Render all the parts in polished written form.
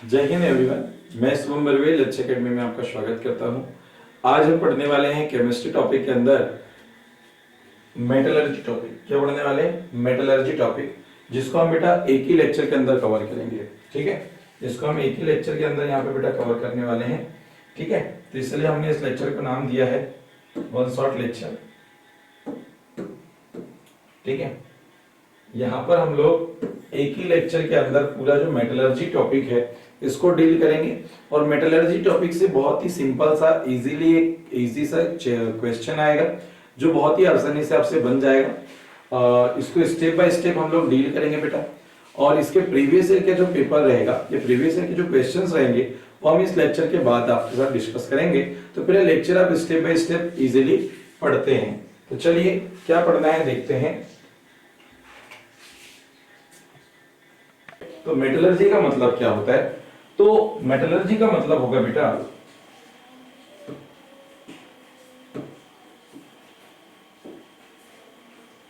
जय हिंद एवरीवन। मैं शुभम बर्वे लक्ष्य एकेडमी में आपका स्वागत करता हूं। आज हम पढ़ने वाले हैं केमिस्ट्री टॉपिक के अंदर मेटलर्जी टॉपिक। क्या पढ़ने वाले हैं? मेटलर्जी टॉपिक, जिसको हम बेटा एक ही लेक्चर के अंदर कवर करेंगे। ठीक है, जिसको हम एक ही लेक्चर के अंदर यहाँ पे बेटा कवर करने वाले हैं। ठीक है, तो इसलिए हमने इस लेक्चर को नाम दिया है वन शॉट लेक्चर। ठीक है, यहाँ पर हम लोग एक ही लेक्चर के अंदर पूरा जो मेटलर्जी टॉपिक है इसको डील करेंगे। और मेटलर्जी टॉपिक से बहुत ही सिंपल सा इजी सा क्वेश्चन आएगा जो बहुत ही आसानी से आपसे बन जाएगा। इसको स्टेप बाय स्टेप हम लोग डील करेंगे बेटा। और इसके प्रीवियस ईयर के जो पेपर रहेगा, ये प्रीवियस ईयर के जो क्वेश्चंस रहेंगे वो हम इस लेक्चर के बाद आपके साथ डिस्कस करेंगे। तो पहले लेक्चर आप स्टेप बाय स्टेप इजीली पढ़ते हैं। तो चलिए क्या पढ़ना है देखते हैं। तो मेटलर्जी का मतलब क्या होता है? तो मेटलर्जी का मतलब होगा बेटा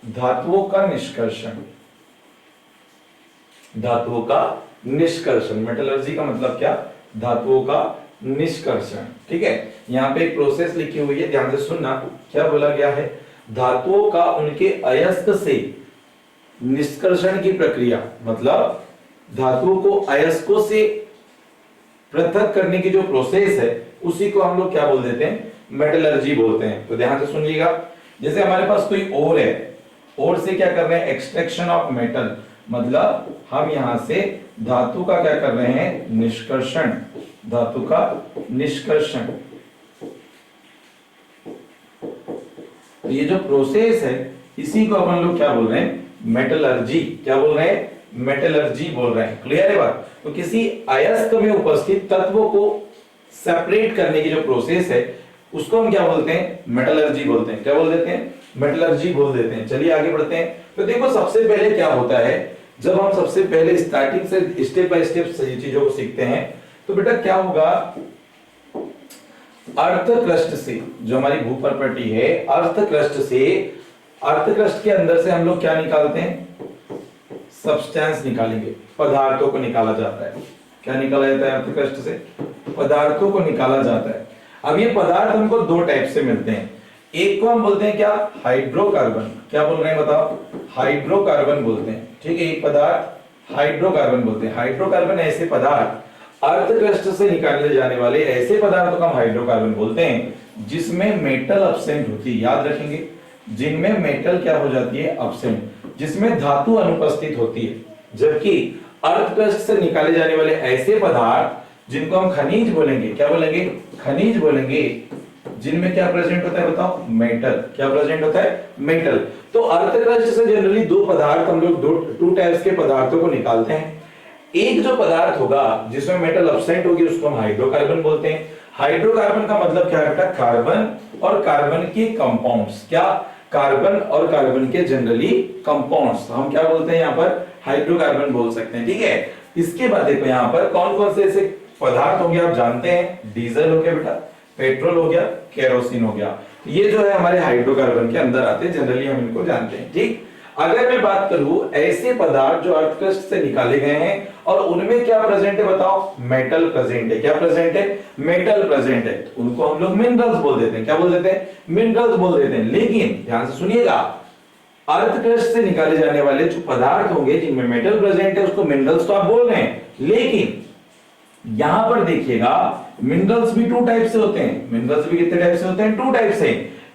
धातुओं का निष्कर्षण। धातुओं का निष्कर्षण, मेटलर्जी का मतलब क्या? धातुओं का निष्कर्षण। ठीक है, यहाँ पे एक प्रोसेस लिखी हुई है, ध्यान से सुनना। क्या बोला गया है? धातुओं का उनके अयस्क से निष्कर्षण की प्रक्रिया, मतलब धातुओं को अयस्कों से पृथक करने की जो प्रोसेस है उसी को हम लोग क्या बोल देते हैं? मेटलर्जी बोलते हैं। तो ध्यान से सुनिएगा, जैसे हमारे पास कोई ओर है, ओर से क्या कर रहे हैं? एक्सट्रैक्शन ऑफ मेटल, मतलब हम यहां से धातु का क्या कर रहे हैं? निष्कर्षण, धातु का निष्कर्षण। तो ये जो प्रोसेस है इसी को अपन लोग क्या बोल रहे हैं? मेटलर्जी। क्या बोल रहे हैं? मेटलर्जी बोल रहे हैं। क्लियर है बात? तो किसी अयस्क में उपस्थित तत्वों को सेपरेट करने की जो प्रोसेस है उसको हम क्या बोलते हैं? मेटलर्जी बोलते हैं। क्या बोल देते हैं? मेटलर्जी बोल देते हैं। चलिए आगे बढ़ते हैं। तो देखो सबसे पहले क्या होता है, जब हम सबसे पहले स्टार्टिंग से स्टेप बाय स्टेप सही चीजों को सीखते हैं तो बेटा क्या होगा? अर्थ क्रस्ट से, जो हमारी भू प्रॉपर्टी है, अर्थ क्रस्ट से, अर्थ क्रस्ट के अंदर से हम लोग क्या निकालते हैं? सब्सटेंस निकालेंगे, पदार्थों को निकाला जाता है। क्या निकाला जाता है? अर्थ क्रस्ट से पदार्थों को निकाला जाता है। अब ये पदार्थ हमको दो टाइप से मिलते हैं। एक को हम बोलते हैं क्या? हाइड्रोकार्बन। क्या बोल रहे हैं बताओ? हाइड्रोकार्बन बोलते हैं। ठीक है, एक पदार्थ हाइड्रोकार्बन बोलते हैं। हाइड्रोकार्बन ऐसे पदार्थ, अर्थ क्रस्ट से निकाले जाने वाले ऐसे पदार्थों का हम हाइड्रोकार्बन बोलते हैं जिसमें मेटल अब्सेंट होती है। याद रखेंगे, जिनमें मेटल क्या हो जाती है? अब्सेंट, जिसमें धातु अनुपस्थित होती है। जबकि अर्थ क्रस्ट से निकाले जाने वाले ऐसे पदार्थ जिनको हम खनिज बोलेंगे। क्या बोलेंगे? खनिज बोलेंगे, जिनमें क्या प्रेजेंट होता है बताओ? मेटल। क्या प्रेजेंट होता है? मेटल। तो अर्थ क्रस्ट से जनरली दो पदार्थ हम लोग टू टाइप्स के पदार्थों को निकालते हैं। एक जो पदार्थ होगा जिसमें मेटल अब्सेंट होगी उसको हम हाइड्रोकार्बन बोलते हैं। हाइड्रोकार्बन का मतलब क्या है बेटा? कार्बन और कार्बन के कंपाउंड्स। क्या? कार्बन और कार्बन के जनरली कंपाउंड्स हम क्या बोलते हैं? यहाँ पर हाइड्रोकार्बन बोल सकते हैं। ठीक है, इसके बाद देखो यहाँ पर कौन कौन से ऐसे पदार्थ हो गया आप जानते हैं? डीजल हो गया बेटा, पेट्रोल हो गया, केरोसिन हो गया। ये जो है हमारे हाइड्रोकार्बन के अंदर आते हैं, जनरली हम इनको जानते हैं। ठीक, अगर मैं बात करूं ऐसे पदार्थ जो अर्थ क्रस्ट से निकाले गए हैं और उनमें क्या प्रेजेंट है बताओ? मेटल प्रेजेंट है। क्या प्रेजेंट है? मेटल प्रेजेंट है। उनको हम लोग मिनरल्स बोल देते हैं। क्या बोल देते हैं? मिनरल्स बोल देते हैं। लेकिन ध्यान से सुनिएगा, अर्थ क्रस्ट से निकाले जाने वाले जो पदार्थ होंगे जिनमें मेटल प्रेजेंट है उसको मिनरल्स तो आप बोल रहे हैं, लेकिन यहां पर देखिएगा मिनरल्स भी टू टाइप से होते हैं। मिनरल्स भी कितने टाइप से होते हैं? टू टाइप से।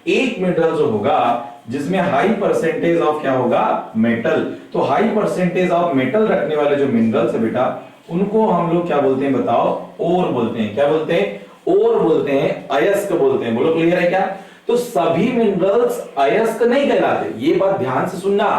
एक मिनरल जो होगा जिसमें हाई परसेंटेज ऑफ क्या होगा? मेटल। तो हाई परसेंटेज ऑफ मेटल रखने वाले जो मिनरल्स है बेटा उनको हम लोग क्या बोलते हैं बताओ? ओर बोलते हैं। क्या बोलते हैं? ओर बोलते हैं, अयस्क बोलते हैं। बोलो क्लियर है क्या? तो सभी मिनरल्स अयस्क नहीं कहलाते, ये बात ध्यान से सुनना।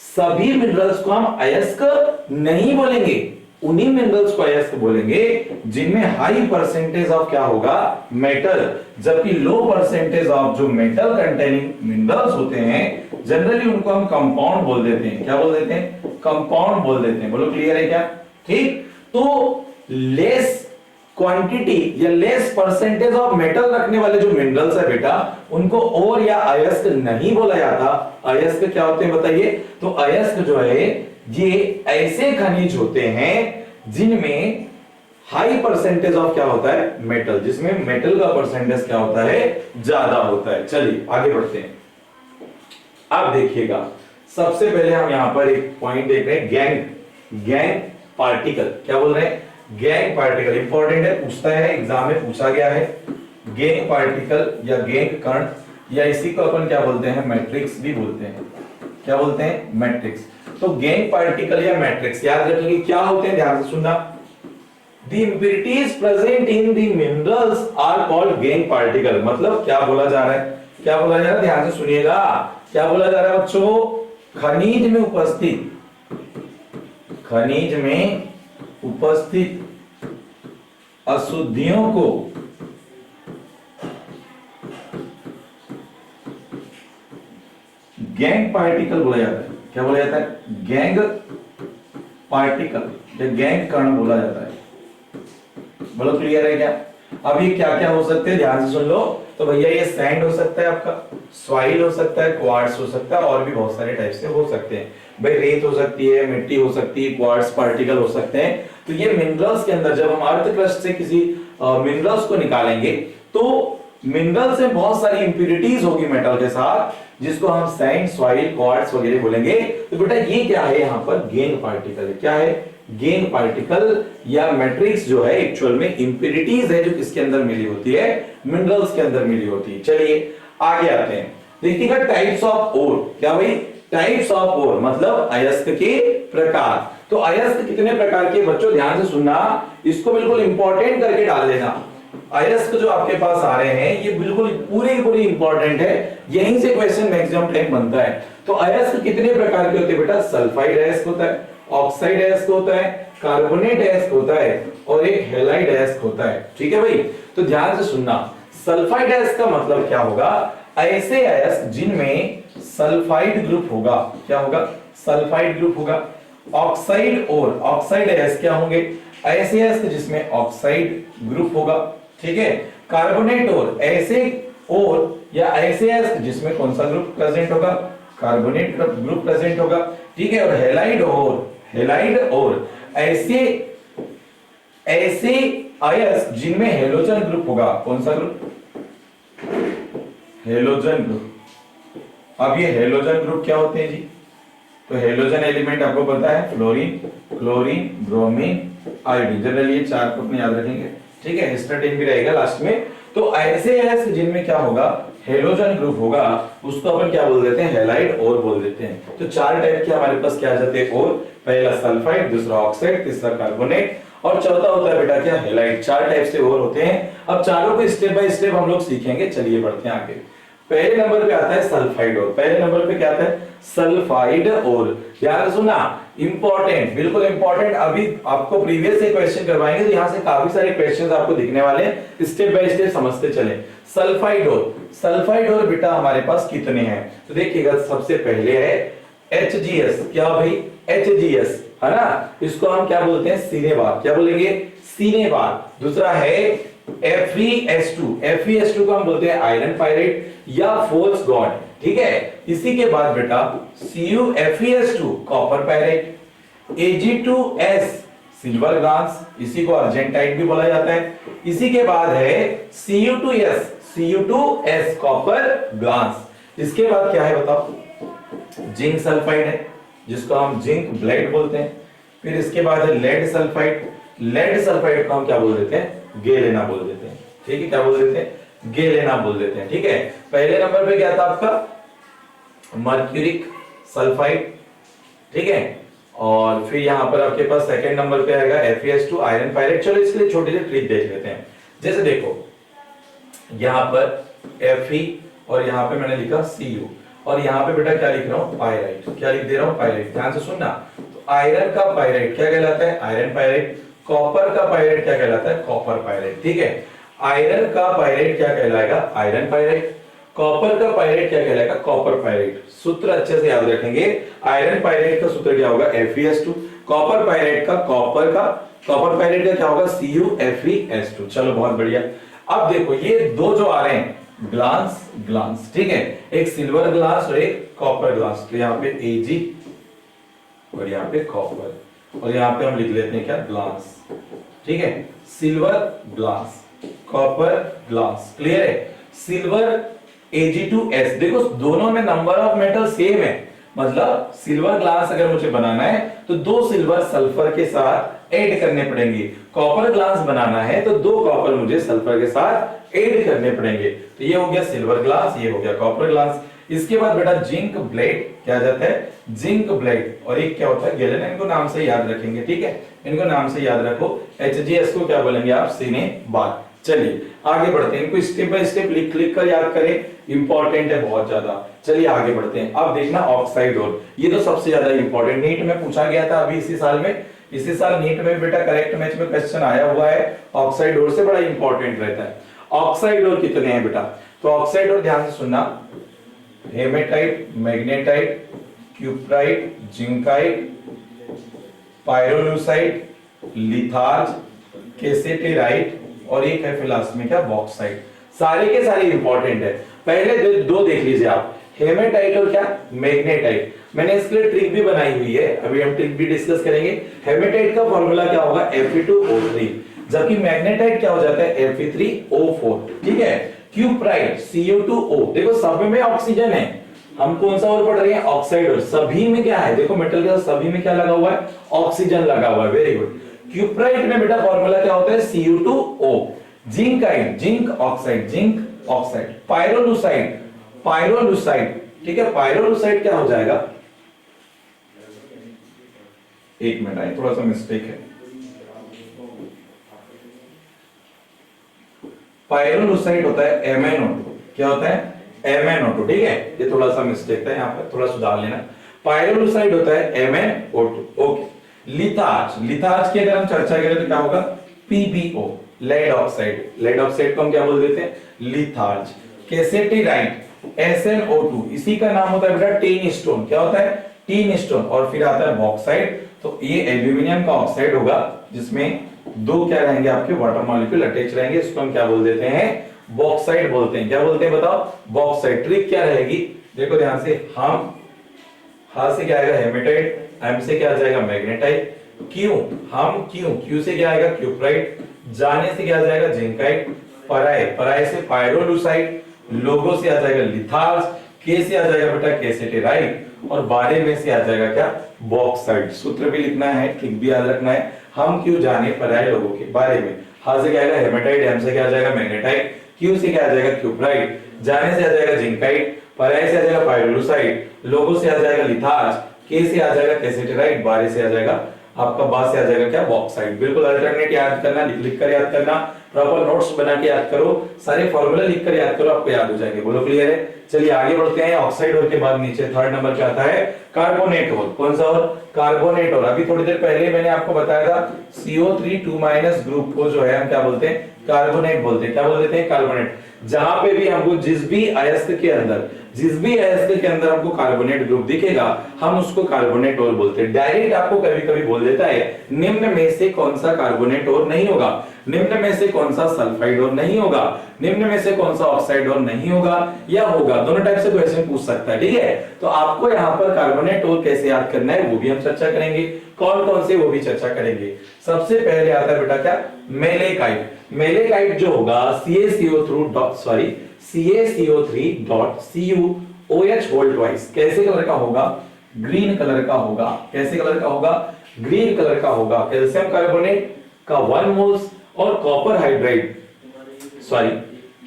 सभी मिनरल्स को हम अयस्क नहीं बोलेंगे, उन्हीं मिनरल्स को अयस्क बोलेंगे जिनमें हाई परसेंटेज ऑफ क्या होगा? मेटल। जबकि लो परसेंटेज ऑफ जो मेटल कंटेनिंग मिनरल्स होते हैं जनरली उनको हम कंपाउंड बोल देते हैं। क्या बोल देते हैं? कंपाउंड बोल देते हैं। बोलो क्लियर है क्या? ठीक, तो लेस क्वांटिटी या लेस परसेंटेज ऑफ मेटल रखने वाले जो मिनरल्स है बेटा उनको और या अयस्क नहीं बोला जाता। अयस्क क्या होते हैं बताइए? तो अयस्क जो है ये ऐसे खनिज होते हैं जिनमें हाई परसेंटेज ऑफ क्या होता है, मेटल, जिसमें मेटल का परसेंटेज क्या होता है, ज्यादा होता है। चलिए आगे बढ़ते हैं। अब देखिएगा, सबसे पहले हम यहां पर एक पॉइंट देख रहे हैं, गैंग पार्टिकल। क्या बोल रहे हैं, गैंग पार्टिकल इंपॉर्टेंट है, पूछता है, एग्जाम में पूछा गया है। गैंग पार्टिकल या गैंग कण, या इसी को अपन क्या बोलते हैं, मैट्रिक्स भी बोलते हैं। क्या बोलते हैं, मैट्रिक्स। तो गैंग पार्टिकल या मैट्रिक्स याद रखेंगे क्या होते हैं, ध्यान से सुनना। The impurities present in the minerals are called gangue particle। मतलब क्या बोला जा रहा है, क्या बोला जा रहा है, ध्यान से सुनिएगा। क्या बोला जा रहा है बच्चों, खनिज में उपस्थित अशुद्धियों को गैंग पार्टिकल बोला जाता है। क्या बोला जाता है, गैंग पार्टिकल या गैंग कण बोला जाता है। बोलो क्लियर है क्या। अब ये क्या क्या हो सकते हैं, ध्यान से सुन लो। तो भैया ये सैंड हो सकता है, आपका सॉइल हो सकता है, क्वार्ट्स हो सकता है, और भी बहुत सारे टाइप से हो सकते हैं। भाई रेत हो सकती है, मिट्टी हो सकती है, क्वार्ट्स पार्टिकल हो सकते हैं। तो ये मिनरल्स के अंदर जब हम अर्थ क्रस्ट से किसी मिनरल्स को निकालेंगे तो मिनरल से बहुत सारी इंप्यूरिटीज होगी मेटल के साथ, जिसको हम सैंड, सॉइल, क्वार्ट्स वगैरह बोलेंगे। तो बेटा ये क्या है, यहाँ पर गैंग पार्टिकल है। क्या है, गैंग पार्टिकल या मैट्रिक्स जो है एक्चुअल में इंप्यूरिटीज है जो किसके अंदर मिली होती है, मिनरल्स के अंदर मिली होती है। चलिए आगे आते हैं, देखिएगा टाइप्स ऑफ ओर। क्या भाई, टाइप्स ऑफ ओर मतलब अयस्क के प्रकार। तो अयस्क कितने प्रकार के, बच्चों ध्यान से सुनना, इसको बिल्कुल इंपॉर्टेंट करके डाल देना। अयस्क जो आपके पास आ रहे हैं ये बिल्कुल पूरी इंपॉर्टेंट है, यहीं से क्वेश्चन मैक्सिमम टाइम बनता है। तो अयस्क कितने प्रकार के होते हैं बेटा, सल्फाइड अयस्क होता है, ऑक्साइड अयस्क होता है, कार्बोनेट अयस्क होता है, और एक हैलाइड अयस्क होता है। ठीक है भाई, तो ध्यान से सुनना। सल्फाइड अयस्क का मतलब क्या होगा, ऐसे अयस्क जिनमें सल्फाइड ग्रुप होगा। क्या होगा, सल्फाइड ग्रुप होगा। ऑक्साइड और ऑक्साइड अयस्क क्या होंगे, ऐसे अयस्क जिसमें ऑक्साइड ग्रुप होगा। ठीक है, कार्बोनेट और ऐसे और या ऐसे अयस्क जिसमें कौन सा ग्रुप प्रेजेंट होगा, कार्बोनेट ग्रुप प्रेजेंट होगा। ठीक है, और हैलाइड और ऐसे अयस्क जिनमें हेलोजन ग्रुप होगा। कौन सा ग्रुप, हेलोजन ग्रुप। अब ये हेलोजन ग्रुप क्या होते हैं जी, तो हेलोजन एलिमेंट आपको पता है, fluorine, chlorine, bromine, iodine. Generally ये चार को अपने याद रखेंगे। ठीक है, हिस्टोटेन भी रहेगा लास्ट में। तो ऐसे अयस्क जिनमें क्या होगा, हेलोजन ग्रुप होगा, उसको अपन क्या बोल देते हैं, हैलाइड और बोल देते हैं। तो चार टाइप के हमारे पास क्या आ जाते हैं, और पहला सल्फाइड, दूसरा ऑक्साइड, तीसरा कार्बोनेट, और चौथा होता है बेटा क्या, हैलाइड। चार टाइप से और होते हैं। अब चारों को स्टेप बाय स्टेप हम लोग सीखेंगे। चलिए बढ़ते हैं आगे। पहले नंबर पे आता है सल्फाइड और। पहले नंबर पे क्या आता है, सल्फाइड और। ध्यान सुनना, इंपॉर्टेंट, बिल्कुल इंपॉर्टेंट। अभी आपको प्रीवियस से क्वेश्चन करवाएंगे तो यहाँ से काफी सारे क्वेश्चंस आपको दिखने वाले हैं, स्टेप बाय स्टेप समझते चले। सल्फाइड और बेटा हमारे पास कितने हैं, तो देखिएगा सबसे पहले है HGS। क्या भाई, HGS है ना, इसको हम क्या बोलते हैं, सिनेबार। क्या बोलेंगे, सिनेबार। दूसरा है FeS2 को हम बोलते हैं आयरन पायरेट या फोल्स गॉड। ठीक है, इसी के बाद बेटा CuFeS2 copper pirate, Ag2S silver glass, इसी को अर्जेंटाइट भी बोला जाता है। इसी के बाद है Cu2S कॉपर ग्लास। इसके बाद क्या है बताओ, जिंक सल्फाइड है जिसको हम जिंक ब्लेड बोलते हैं। फिर इसके बाद है लेड सल्फाइड को हम क्या बोल देते हैं, गेलेना बोल देते हैं। ठीक है, क्या बोल देते हैं, गेलेना बोल देते हैं। ठीक है, पहले नंबर पे क्या था आपका, मर्क्यूरिक सल्फाइड। ठीक है, और फिर यहां पर आपके पास सेकंड नंबर पे आएगा FeS2 आयरन पायरेट। चलो इसके लिए छोटी सी ट्रिक देख लेते हैं। जैसे देखो यहां पर Fe और यहां पे मैंने लिखा Cu, और यहां पे बेटा क्या लिख रहा हूं, पायराइट। क्या लिख दे रहा हूं, पायराइट। ध्यान से सुनना, तो आयरन का पायराइट क्या कहलाता है, आयरन पायराइट। कॉपर का पायराइट क्या कहलाता है, कॉपर पायराइट। ठीक है, आयरन का पायराइट क्या कहलाएगा, आयरन पायराइट। कॉपर का पायराइट क्या कहलाएगा, कॉपर पायराइट। सूत्र अच्छे से याद रखेंगे। आयरन पायराइट का सूत्र क्या होगा, FeS2। कॉपर पायराइट का कॉपर पायराइट का क्या होगा, CuFeS2। चलो बहुत बढ़िया। अब देखो ये दो जो आ रहे हैं, ग्लास। ठीक है, एक सिल्वर ग्लास और एक कॉपर ग्लास। तो यहाँ पे Ag और यहाँ पे कॉपर, और यहाँ पे हम लिख लेते हैं क्या, ग्लास। ठीक है, silver glass, copper glass, clear है। सिल्वर Ag2S, देखो दोनों में नंबर ऑफ मेटल सेम है, मतलब सिल्वर ग्लास अगर मुझे बनाना है तो 2 सिल्वर सल्फर के साथ ऐड करने पड़ेंगे। कॉपर ग्लास बनाना है तो 2 कॉपर मुझे सल्फर के साथ ऐड करने पड़ेंगे। तो ये हो गया सिल्वर ग्लास, ये हो गया कॉपर ग्लास। इसके बाद बेटा जिंक ब्लेड, क्या जाता है, जिंक ब्लेड, और एक क्या होता है गैलन, इनको नाम से याद रखेंगे, ठीक है, इनको नाम से याद रखो। HGS को क्या बोलेंगे आप, सीने बार। चलिए आगे बढ़ते हैं, इनको स्टेप बाय स्टेप लिख लिख कर याद करें, इंपॉर्टेंट है बहुत ज्यादा। चलिए आगे बढ़ते हैं। अब देखना ऑक्साइड ओर, ये तो सबसे ज्यादा इंपॉर्टेंट, नीट में पूछा गया था अभी इसी साल में, इसी साल नीट में बेटा करेक्ट मैच में क्वेश्चन आया हुआ है। ऑक्साइड ओर से बड़ा इंपॉर्टेंट रहता है। ऑक्साइड ओर कितने हैं बेटा, तो ऑक्साइड ओर ध्यान से सुनना, hematite, magnetite, cuprite, zincite, pyrolusite, litharge, cassiterite, और एक है फिलास में क्या, बॉक्साइट। सारे के सारे इंपॉर्टेंट है। पहले दो देख लीजिए आप, हेमेटाइट और क्या, मैग्नेटाइट। मैंने इसके लिए ट्रिक भी बनाई हुई है, अभी हम ट्रिक भी डिस्कस करेंगे। हेमेटाइट का फॉर्मूला क्या होगा, Fe2O3, जबकि मैग्नेटाइट क्या हो जाता है, Fe3O4, ठीक है। क्यूप्राइट CO2O, देखो सब में ऑक्सीजन है, हम कौन सा और पढ़ रहे हैं, ऑक्साइड और, सभी में क्या है, देखो मेटल के सभी में क्या लगा हुआ है, ऑक्सीजन लगा हुआ है, वेरी गुड। क्यूप्राइट में बेटा फॉर्मूला क्या होता है, CO2O। Zincite, zinc oxide, zinc oxide. Pyrolusite, pyrolusite, ठीक है, पायरोलुसाइड क्या हो जाएगा, एक मिनट आए, थोड़ा सा मिस्टेक है। पायरोलुसाइड होता है MnO2, क्या होता है, MnO2, ठीक है, ये थोड़ा सा मिस्टेक था, यहाँ पर थोड़ा सुधार लेना। पायरोलुसाइड होता है MnO2, ओके। लिथार्ज, लिथार्ज की अगर हम चर्चा करें तो क्या होगा, PbO, lead oxide, lead oxide को हम क्या बोल देते हैं, लिथार्ज। केसेटेराइट, SnO2, इसी का नाम होता है बेटा टीन स्टोन, क्या होता है, टीन स्टोन। और फिर आता है बॉक्साइड, तो ये एल्यूमिनियम का ऑक्साइड होगा, जिसमें 2 क्या रहेंगे आपके वाटर मॉलिक्यूल अटैच रहेंगे, इसको हम क्या बोल देते हैं, बॉक्साइड बोलते हैं। क्या बोलते हैं बताओ, बॉक्साइड। ट्रिक क्या रहेगी, देखो ध्यान से, हम हा से क्या आएगा, हेमेटाइट, M से क्या आ जाएगा, मैग्नेटाइट, क्यू, हम क्यू से क्या आएगा, क्यूप्राइट, जाने से क्या आ जाएगा, जिंकाइट, पराए, पराए से पायरोलुसाइड, लोगो से आ जाएगा लिथार्ज, के से आ जाएगा बेटा केसेटेराइट, और बारे में से आ जाएगा क्या, बॉक्साइड। सूत्र भी लिखना है, ठीक भी याद रखना है, हम क्यों जाने पराए लोगों के बारे में। हा से क्या आएगा, हेमेटाइट, M से क्या आ जाएगा, मैग्नेटाइट, क्यू से क्या आ जाएगा, क्यूप्राइट, जाने से आ जाएगा जिंकाइट, पराए से आ जाएगा पायरोलुसाइड, लोगो से आ जाएगा लिथार्ज, के से आ जाएगा केसेटेराइट, बारे से आ जाएगा आपका, बा से आ जाएगा क्या, बॉक्साइड। बिल्कुल अल्टरनेट याद करना, लिख लिख कर याद करना, प्रॉपर नोट्स बना के याद करो, सारे फॉर्मूला लिख कर याद करो, आपको याद हो जाएंगे। बोलो क्लियर है। चलिए आगे बढ़ते हैं। ऑक्साइड और के बाद नीचे थर्ड नंबर पे आता है कार्बोनेट और। कौन सा और, कार्बोनेट और। अभी थोड़ी देर पहले मैंने आपको बताया था CO3 2- ग्रुप को जो है हम क्या बोलते हैं, कार्बोनेट बोलते हैं। क्या बोल देते हैं, कार्बोनेट। जहां पे भी हमको जिस भी अयस्क के अंदर हमको कार्बोनेट ग्रुप दिखेगा, हम उसको कार्बोनेट और बोलते हैं। डायरेक्ट आपको कभी कभी बोल देता है निम्न में से कौन सा कार्बोनेट और नहीं होगा, निम्न में से कौन सा सल्फाइड और नहीं होगा, निम्न में से कौन सा ऑक्साइड और नहीं होगा या होगा, दोनों टाइप से क्वेश्चन पूछ सकता है, ठीक है। तो आपको यहाँ पर कार्बोनेट और कैसे याद करना है वो भी हम चर्चा करेंगे, कौन कौन से वो भी चर्चा करेंगे। सबसे पहले आता है बेटा क्या, मेलेकाइट। मेलेकाइट जो होगा CaCO3.CuOH होल ट्वाइस, कैसे कलर का होगा, ग्रीन कलर का होगा। कैसे कलर का होगा, ग्रीन कलर का होगा। कैल्शियम कार्बोनेट का 1 मोल्स और कॉपर हाइड्राइड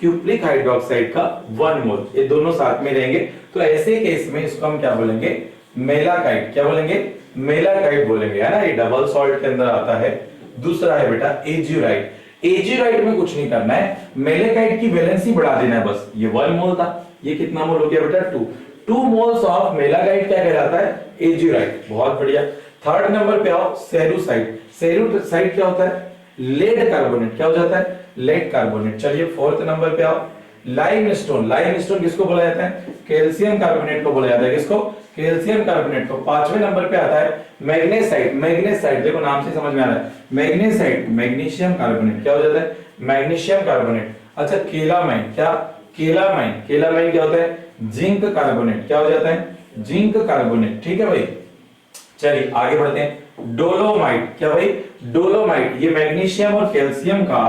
क्यूप्रिक हाइड्रोक्साइड का 1 मोल, ये दोनों साथ में रहेंगे। तो ऐसे केस में इसको हम क्या बोलेंगे, मेलाकाइट। क्या बोलेंगे, मेलाकाइट बोलेंगे, है ना, ये डबल सॉल्ट के अंदर आता है। दूसरा है बेटा एज्यूराइट। एज्यूराइट में कुछ नहीं करना है, मेलेकाइट की वैलेंसी बढ़ा देना है बस। ये 1 मोल था, ये कितना मोल हो गया बेटा, 2 मोल्स ऑफ मेलाकाइट क्या कहलाता है, एज्यूराइट। बहुत बढ़िया। थर्ड नंबर पे आओ, सेरुसाइट। सेरुसाइट क्या होता है, लेड कार्बोनेट। क्या हो जाता है, लेड कार्बोनेट। चलिए फोर्थ नंबर पे आओ, लाइमस्टोन। लाइमस्टोन किसको बोला जाता है, कैल्शियम कार्बोनेट को बोला जाता है। किसको, कैल्शियम कार्बोनेट को। पांचवें नंबर पे आता है मैग्नेसाइट। मैग्नेसाइट देखो नाम से समझ में आ रहा है, मैग्नेसाइट मैग्नीशियम कार्बोनेट। क्या हो जाता है, मैग्नीशियम कार्बोनेट। अच्छा केलामाइन। क्या, केलामाइन। केलामाइन क्या होता है, जिंक कार्बोनेट। क्या हो जाता है, जिंक कार्बोनेट। ठीक है भाई, चलिए आगे बढ़ते हैं। डोलोमाइट। क्या भाई? डोलोमाइट। ये मैग्नीशियम और कैल्शियम का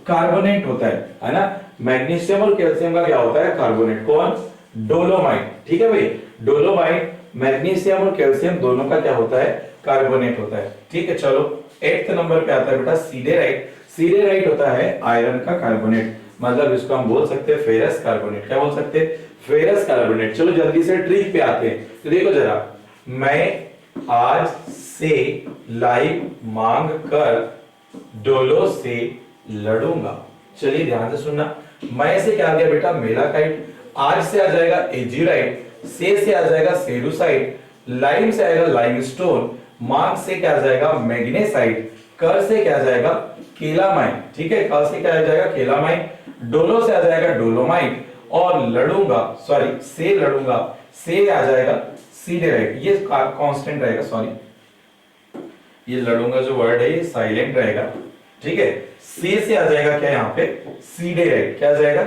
कार्बोनेट होता है ना? मैग्नीशियम और कैल्शियम का क्या होता है? कार्बोनेट। कौन? डोलोमाइट। ठीक है भाई, डोलोमाइट मैग्नीशियम और कैल्शियम दोनों का क्या होता है? कार्बोनेट होता है। ठीक है, चलो 8th नंबर पे आता है बेटा सीडेराइट। सीडेराइट होता है आयरन का कार्बोनेट, मतलब इसको हम बोल सकते हैं फेरस कार्बोनेट। क्या बोल सकते हैं? Ferrous carbonate. चलो जल्दी से ट्रिक पे आते हैं। तो देखो जरा, मैं आज से लाइव मांग कर डोलो से लड़ूंगा। चलिए ध्यान से सुनना, मैं से क्या आ गया बेटा? मेलाकाइट। आज से आ जाएगा एजीराइट, से आ जाएगा सेरुसाइट, लाइम से आएगा लाइमस्टोन, मांग से क्या आ जाएगा? मैग्नेसाइट, कर से क्या आ जाएगा? केलामाइट। ठीक है, कर से क्या आ जाएगा? केलामाइट, डोलो से आ जाएगा डोलोमाइट, और लड़ूंगा, सॉरी से लड़ूंगा, से आ जाएगा सीडेराइट। ये कांस्टेंट रहेगा, सॉरी ये लड़ूंगा जो वर्ड है ये साइलेंट रहेगा। ठीक है, से आ जाएगा क्या यहाँ पे? सीडेराइट। क्या आ जाएगा?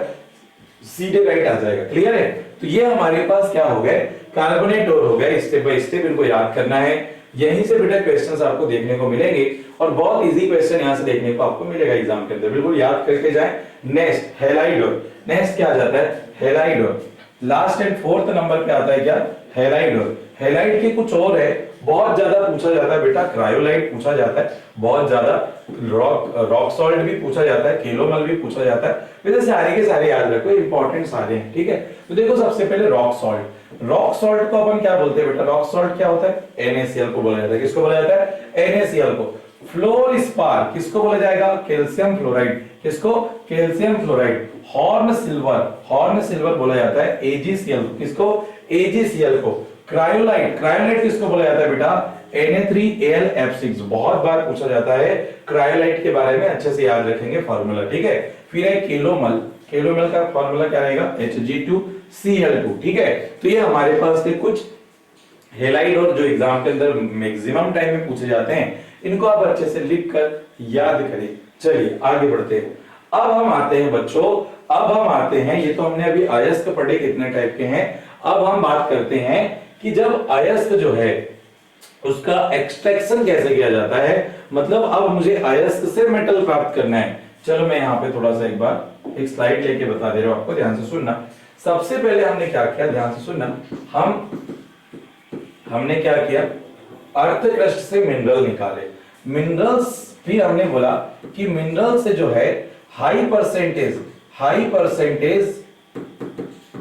सीडेराइट आ जाएगा। क्लियर है? तो ये हमारे पास क्या हो गए? कार्बोनेट और हो गए। स्टेप बाय स्टेप इनको याद करना है। यहीं से बेटा क्वेश्चंस आपको देखने को मिलेंगे और बहुत इजी क्वेश्चन यहां से देखने को आपको मिलेगा एग्जाम के अंदर, बिल्कुल याद करके जाएं। नेक्स्ट हेलाइडोर। नेक्स्ट क्या आ जाता है? हेलाइडोर। लास्ट एंड 4th नंबर पे आता है क्या? हेलाइडोर। हेलाइड के कुछ और है, बहुत ज्यादा पूछा जाता है बेटा। क्रायोलाइट पूछा जाता है बहुत ज्यादा, रॉक सॉल्ट भी पूछा जाता है, केलोमल भी पूछा जाता है। वैसे सारे के सारे याद रखो, इंपॉर्टेंट सारे हैं। ठीक है, तो देखो सबसे पहले रॉक सॉल्ट। रॉक सॉल्ट को अपन क्या बोलते हैं बेटा? रॉक सॉल्ट क्या होता है? NaCl को बोला जाता है। किसको बोला जाता है? NaCl को। फ्लोरस्पार किसको बोला जाएगा? Calcium fluoride. किसको? Calcium fluoride. Horn silver, horn silver बोला जाता है AgCl। किसको? AgCl को। क्रायोलाइट, क्रायोलाइट किसको बोला जाता है बेटा? Na3Al बहुत बार पूछा जाता है क्रायोलाइट के बारे में, अच्छे से याद रखेंगे फॉर्मूला। ठीक है, फिर है केलोमल। केलोमल का फॉर्मूला क्या रहेगा? Hg2Cl2। ठीक है, तो ये हमारे पास के कुछ हेलाइड और जो एग्जाम के अंदर मैक्सिमम टाइम में पूछे जाते हैं, इनको आप अच्छे से लिख कर याद करें। चलिए आगे बढ़ते हैं। अब हम आते हैं बच्चों, अब हम आते हैं, ये तो हमने अभी अयस्क पढ़े कितने टाइप के हैं। अब हम बात करते हैं कि जब अयस्क जो है उसका एक्सट्रैक्शन कैसे किया जाता है, मतलब अब मुझे अयस्क से मेटल प्राप्त करना है। चलो मैं यहाँ पे थोड़ा सा एक बार एक स्लाइड लेके बता दे रहा हूं आपको, ध्यान से सुनना। सबसे पहले हमने क्या किया, ध्यान से सुनना, हमने क्या किया? अर्थ क्रस्ट से मिनरल निकाले। मिनरल्स भी हमने बोला कि मिनरल से जो है हाई परसेंटेज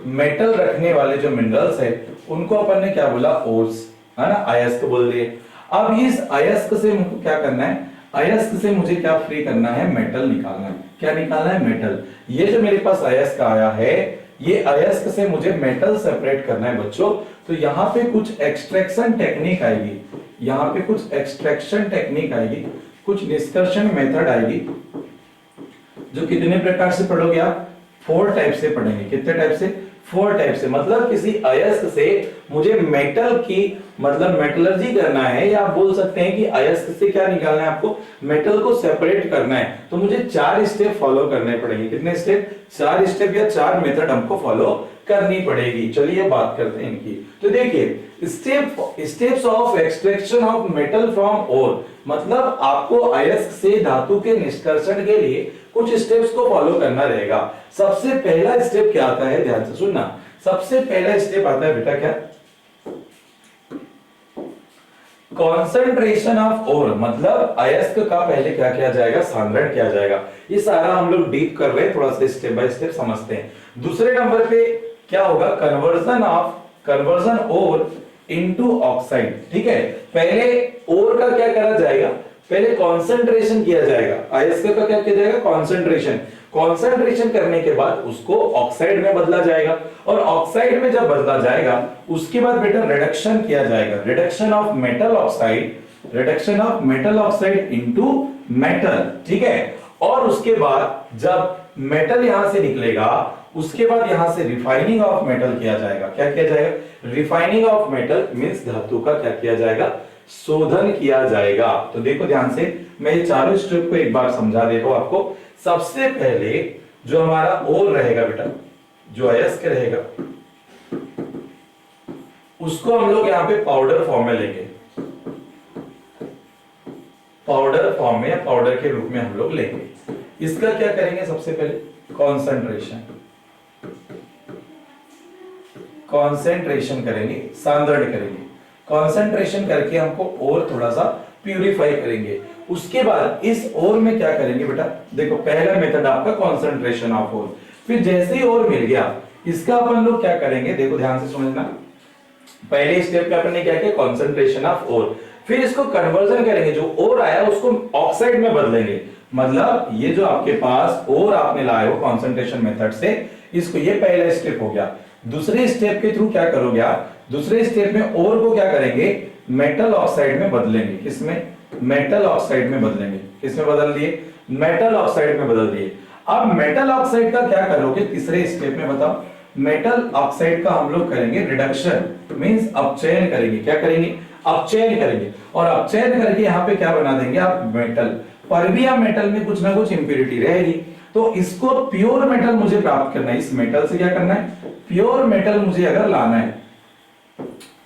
मेटल रखने वाले जो मिनरल्स है उनको अपन ने क्या बोला? ओर्स, है ना, अयस्क बोल दिए। अब इस अयस्क से मुझे क्या करना है? अयस्क से मुझे क्या फ्री करना है? मेटल निकालना है। क्या निकालना है? मेटल। ये जो मेरे पास अयस्क आया है, ये अयस्क से मुझे मेटल सेपरेट करना है बच्चों। तो यहाँ पे कुछ एक्सट्रैक्शन टेक्निक आएगी, यहाँ पे कुछ एक्सट्रैक्शन टेक्निक आएगी, कुछ निष्कर्षण मेथड आएगी, जो कितने प्रकार से पढ़ोगे आप? 4 टाइप से पढ़ेंगे। कितने टाइप से? 4 टाइप से। मतलब किसी अयस्क से मुझे मेटल की मतलब मेटलर्जी करना है, या आप बोल सकते हैं कि अयस्क से क्या निकालना है आपको? मेटल को सेपरेट करना है। तो मुझे 4 स्टेप फॉलो करने पड़ेंगे। कितने स्टेप? 4 स्टेप या 4 मेथड हमको फॉलो करनी पड़ेगी। चलिए बात करते हैं इनकी। तो देखिए, steps of extraction of metal from ore, मतलब आपको अयस्क से धातु के निष्कर्षण के लिए कुछ स्टेप्स को फॉलो करना रहेगा। सबसे पहला स्टेप क्या आता है? ध्यान से सुनना। सबसे पहला स्टेप आता है बेटा क्या? कॉन्सेंट्रेशन ऑफ ओर, मतलब अयस्क का पहले क्या किया जाएगा? सांद्रण किया जाएगा। ये सारा हम लोग डीप कर रहे हैं, थोड़ा सा स्टेप बाय स्टेप समझते हैं। दूसरे नंबर पे क्या होगा? Conversion ore into oxide. ठीक है, पहले ओर का क्या करा जाएगा? पहले कॉन्सेंट्रेशन किया जाएगा। अयस्क का क्या किया जाएगा? कॉन्सेंट्रेशन करने के बाद उसको ऑक्साइड में बदला जाएगा, और ऑक्साइड में जब बदला जाएगा उसके बाद बेटा रिडक्शन किया जाएगा। Reduction of metal oxide into metal. ठीक है, और उसके बाद जब मेटल यहां से निकलेगा उसके बाद यहां से रिफाइनिंग ऑफ मेटल किया जाएगा। क्या किया जाएगा? रिफाइनिंग ऑफ मेटल मींस धातु का क्या किया जाएगा? शोधन किया जाएगा। तो देखो ध्यान से, मैं ये चारों स्टेप को एक बार समझा देता हूं आपको। सबसे पहले जो हमारा ओर रहेगा बेटा, जो अयस्क रहेगा, उसको हम लोग यहां पे पाउडर फॉर्म में लेंगे। पाउडर फॉर्म में या पाउडर के रूप में हम लोग लेंगे। इसका क्या करेंगे, सबसे पहले कॉन्सेंट्रेशन करेंगे, सांद्रण करेंगे। कॉन्सेंट्रेशन करके हमको और थोड़ा सा प्यूरिफाई करेंगे। उसके बाद इस और में क्या करेंगे बेटा, देखो पहला मेथड आपका कॉन्सेंट्रेशन ऑफ और, फिर जैसे ही और मिल गया इसका अपन लोग क्या करेंगे, देखो ध्यान से समझना। पहले स्टेप पे अपन ने क्या किया, कॉन्सेंट्रेशन ऑफ और, फिर इसको कन्वर्जन करेंगे, जो और आया उसको ऑक्साइड में बदलेंगे। मतलब ये जो आपके पास और आपने लाए हो कॉन्सेंट्रेशन मेथड से, इसको, ये पहला स्टेप हो गया। दूसरे स्टेप के थ्रू क्या करोगे आप, दूसरे स्टेप में और को क्या करेंगे, मेटल ऑक्साइड में बदलेंगे। किसमें, मेटल ऑक्साइड में बदलेंगे। किसमें बदल दिए, मेटल ऑक्साइड में बदल दिए। अब मेटल ऑक्साइड का क्या करोगे तीसरे स्टेप में, बताओ। मेटल ऑक्साइड का हम लोग करेंगे रिडक्शन, मींस अपचयन करेंगे। क्या करेंगे, अपचयन करेंगे। और अपचयन करके यहाँ पे क्या बना देंगे आप, मेटल। पर भी आप मेटल में कुछ ना कुछ इंप्योरिटी रहेगी, तो इसको प्योर मेटल मुझे प्राप्त करना है। इस मेटल से क्या करना है, प्योर मेटल मुझे अगर लाना है,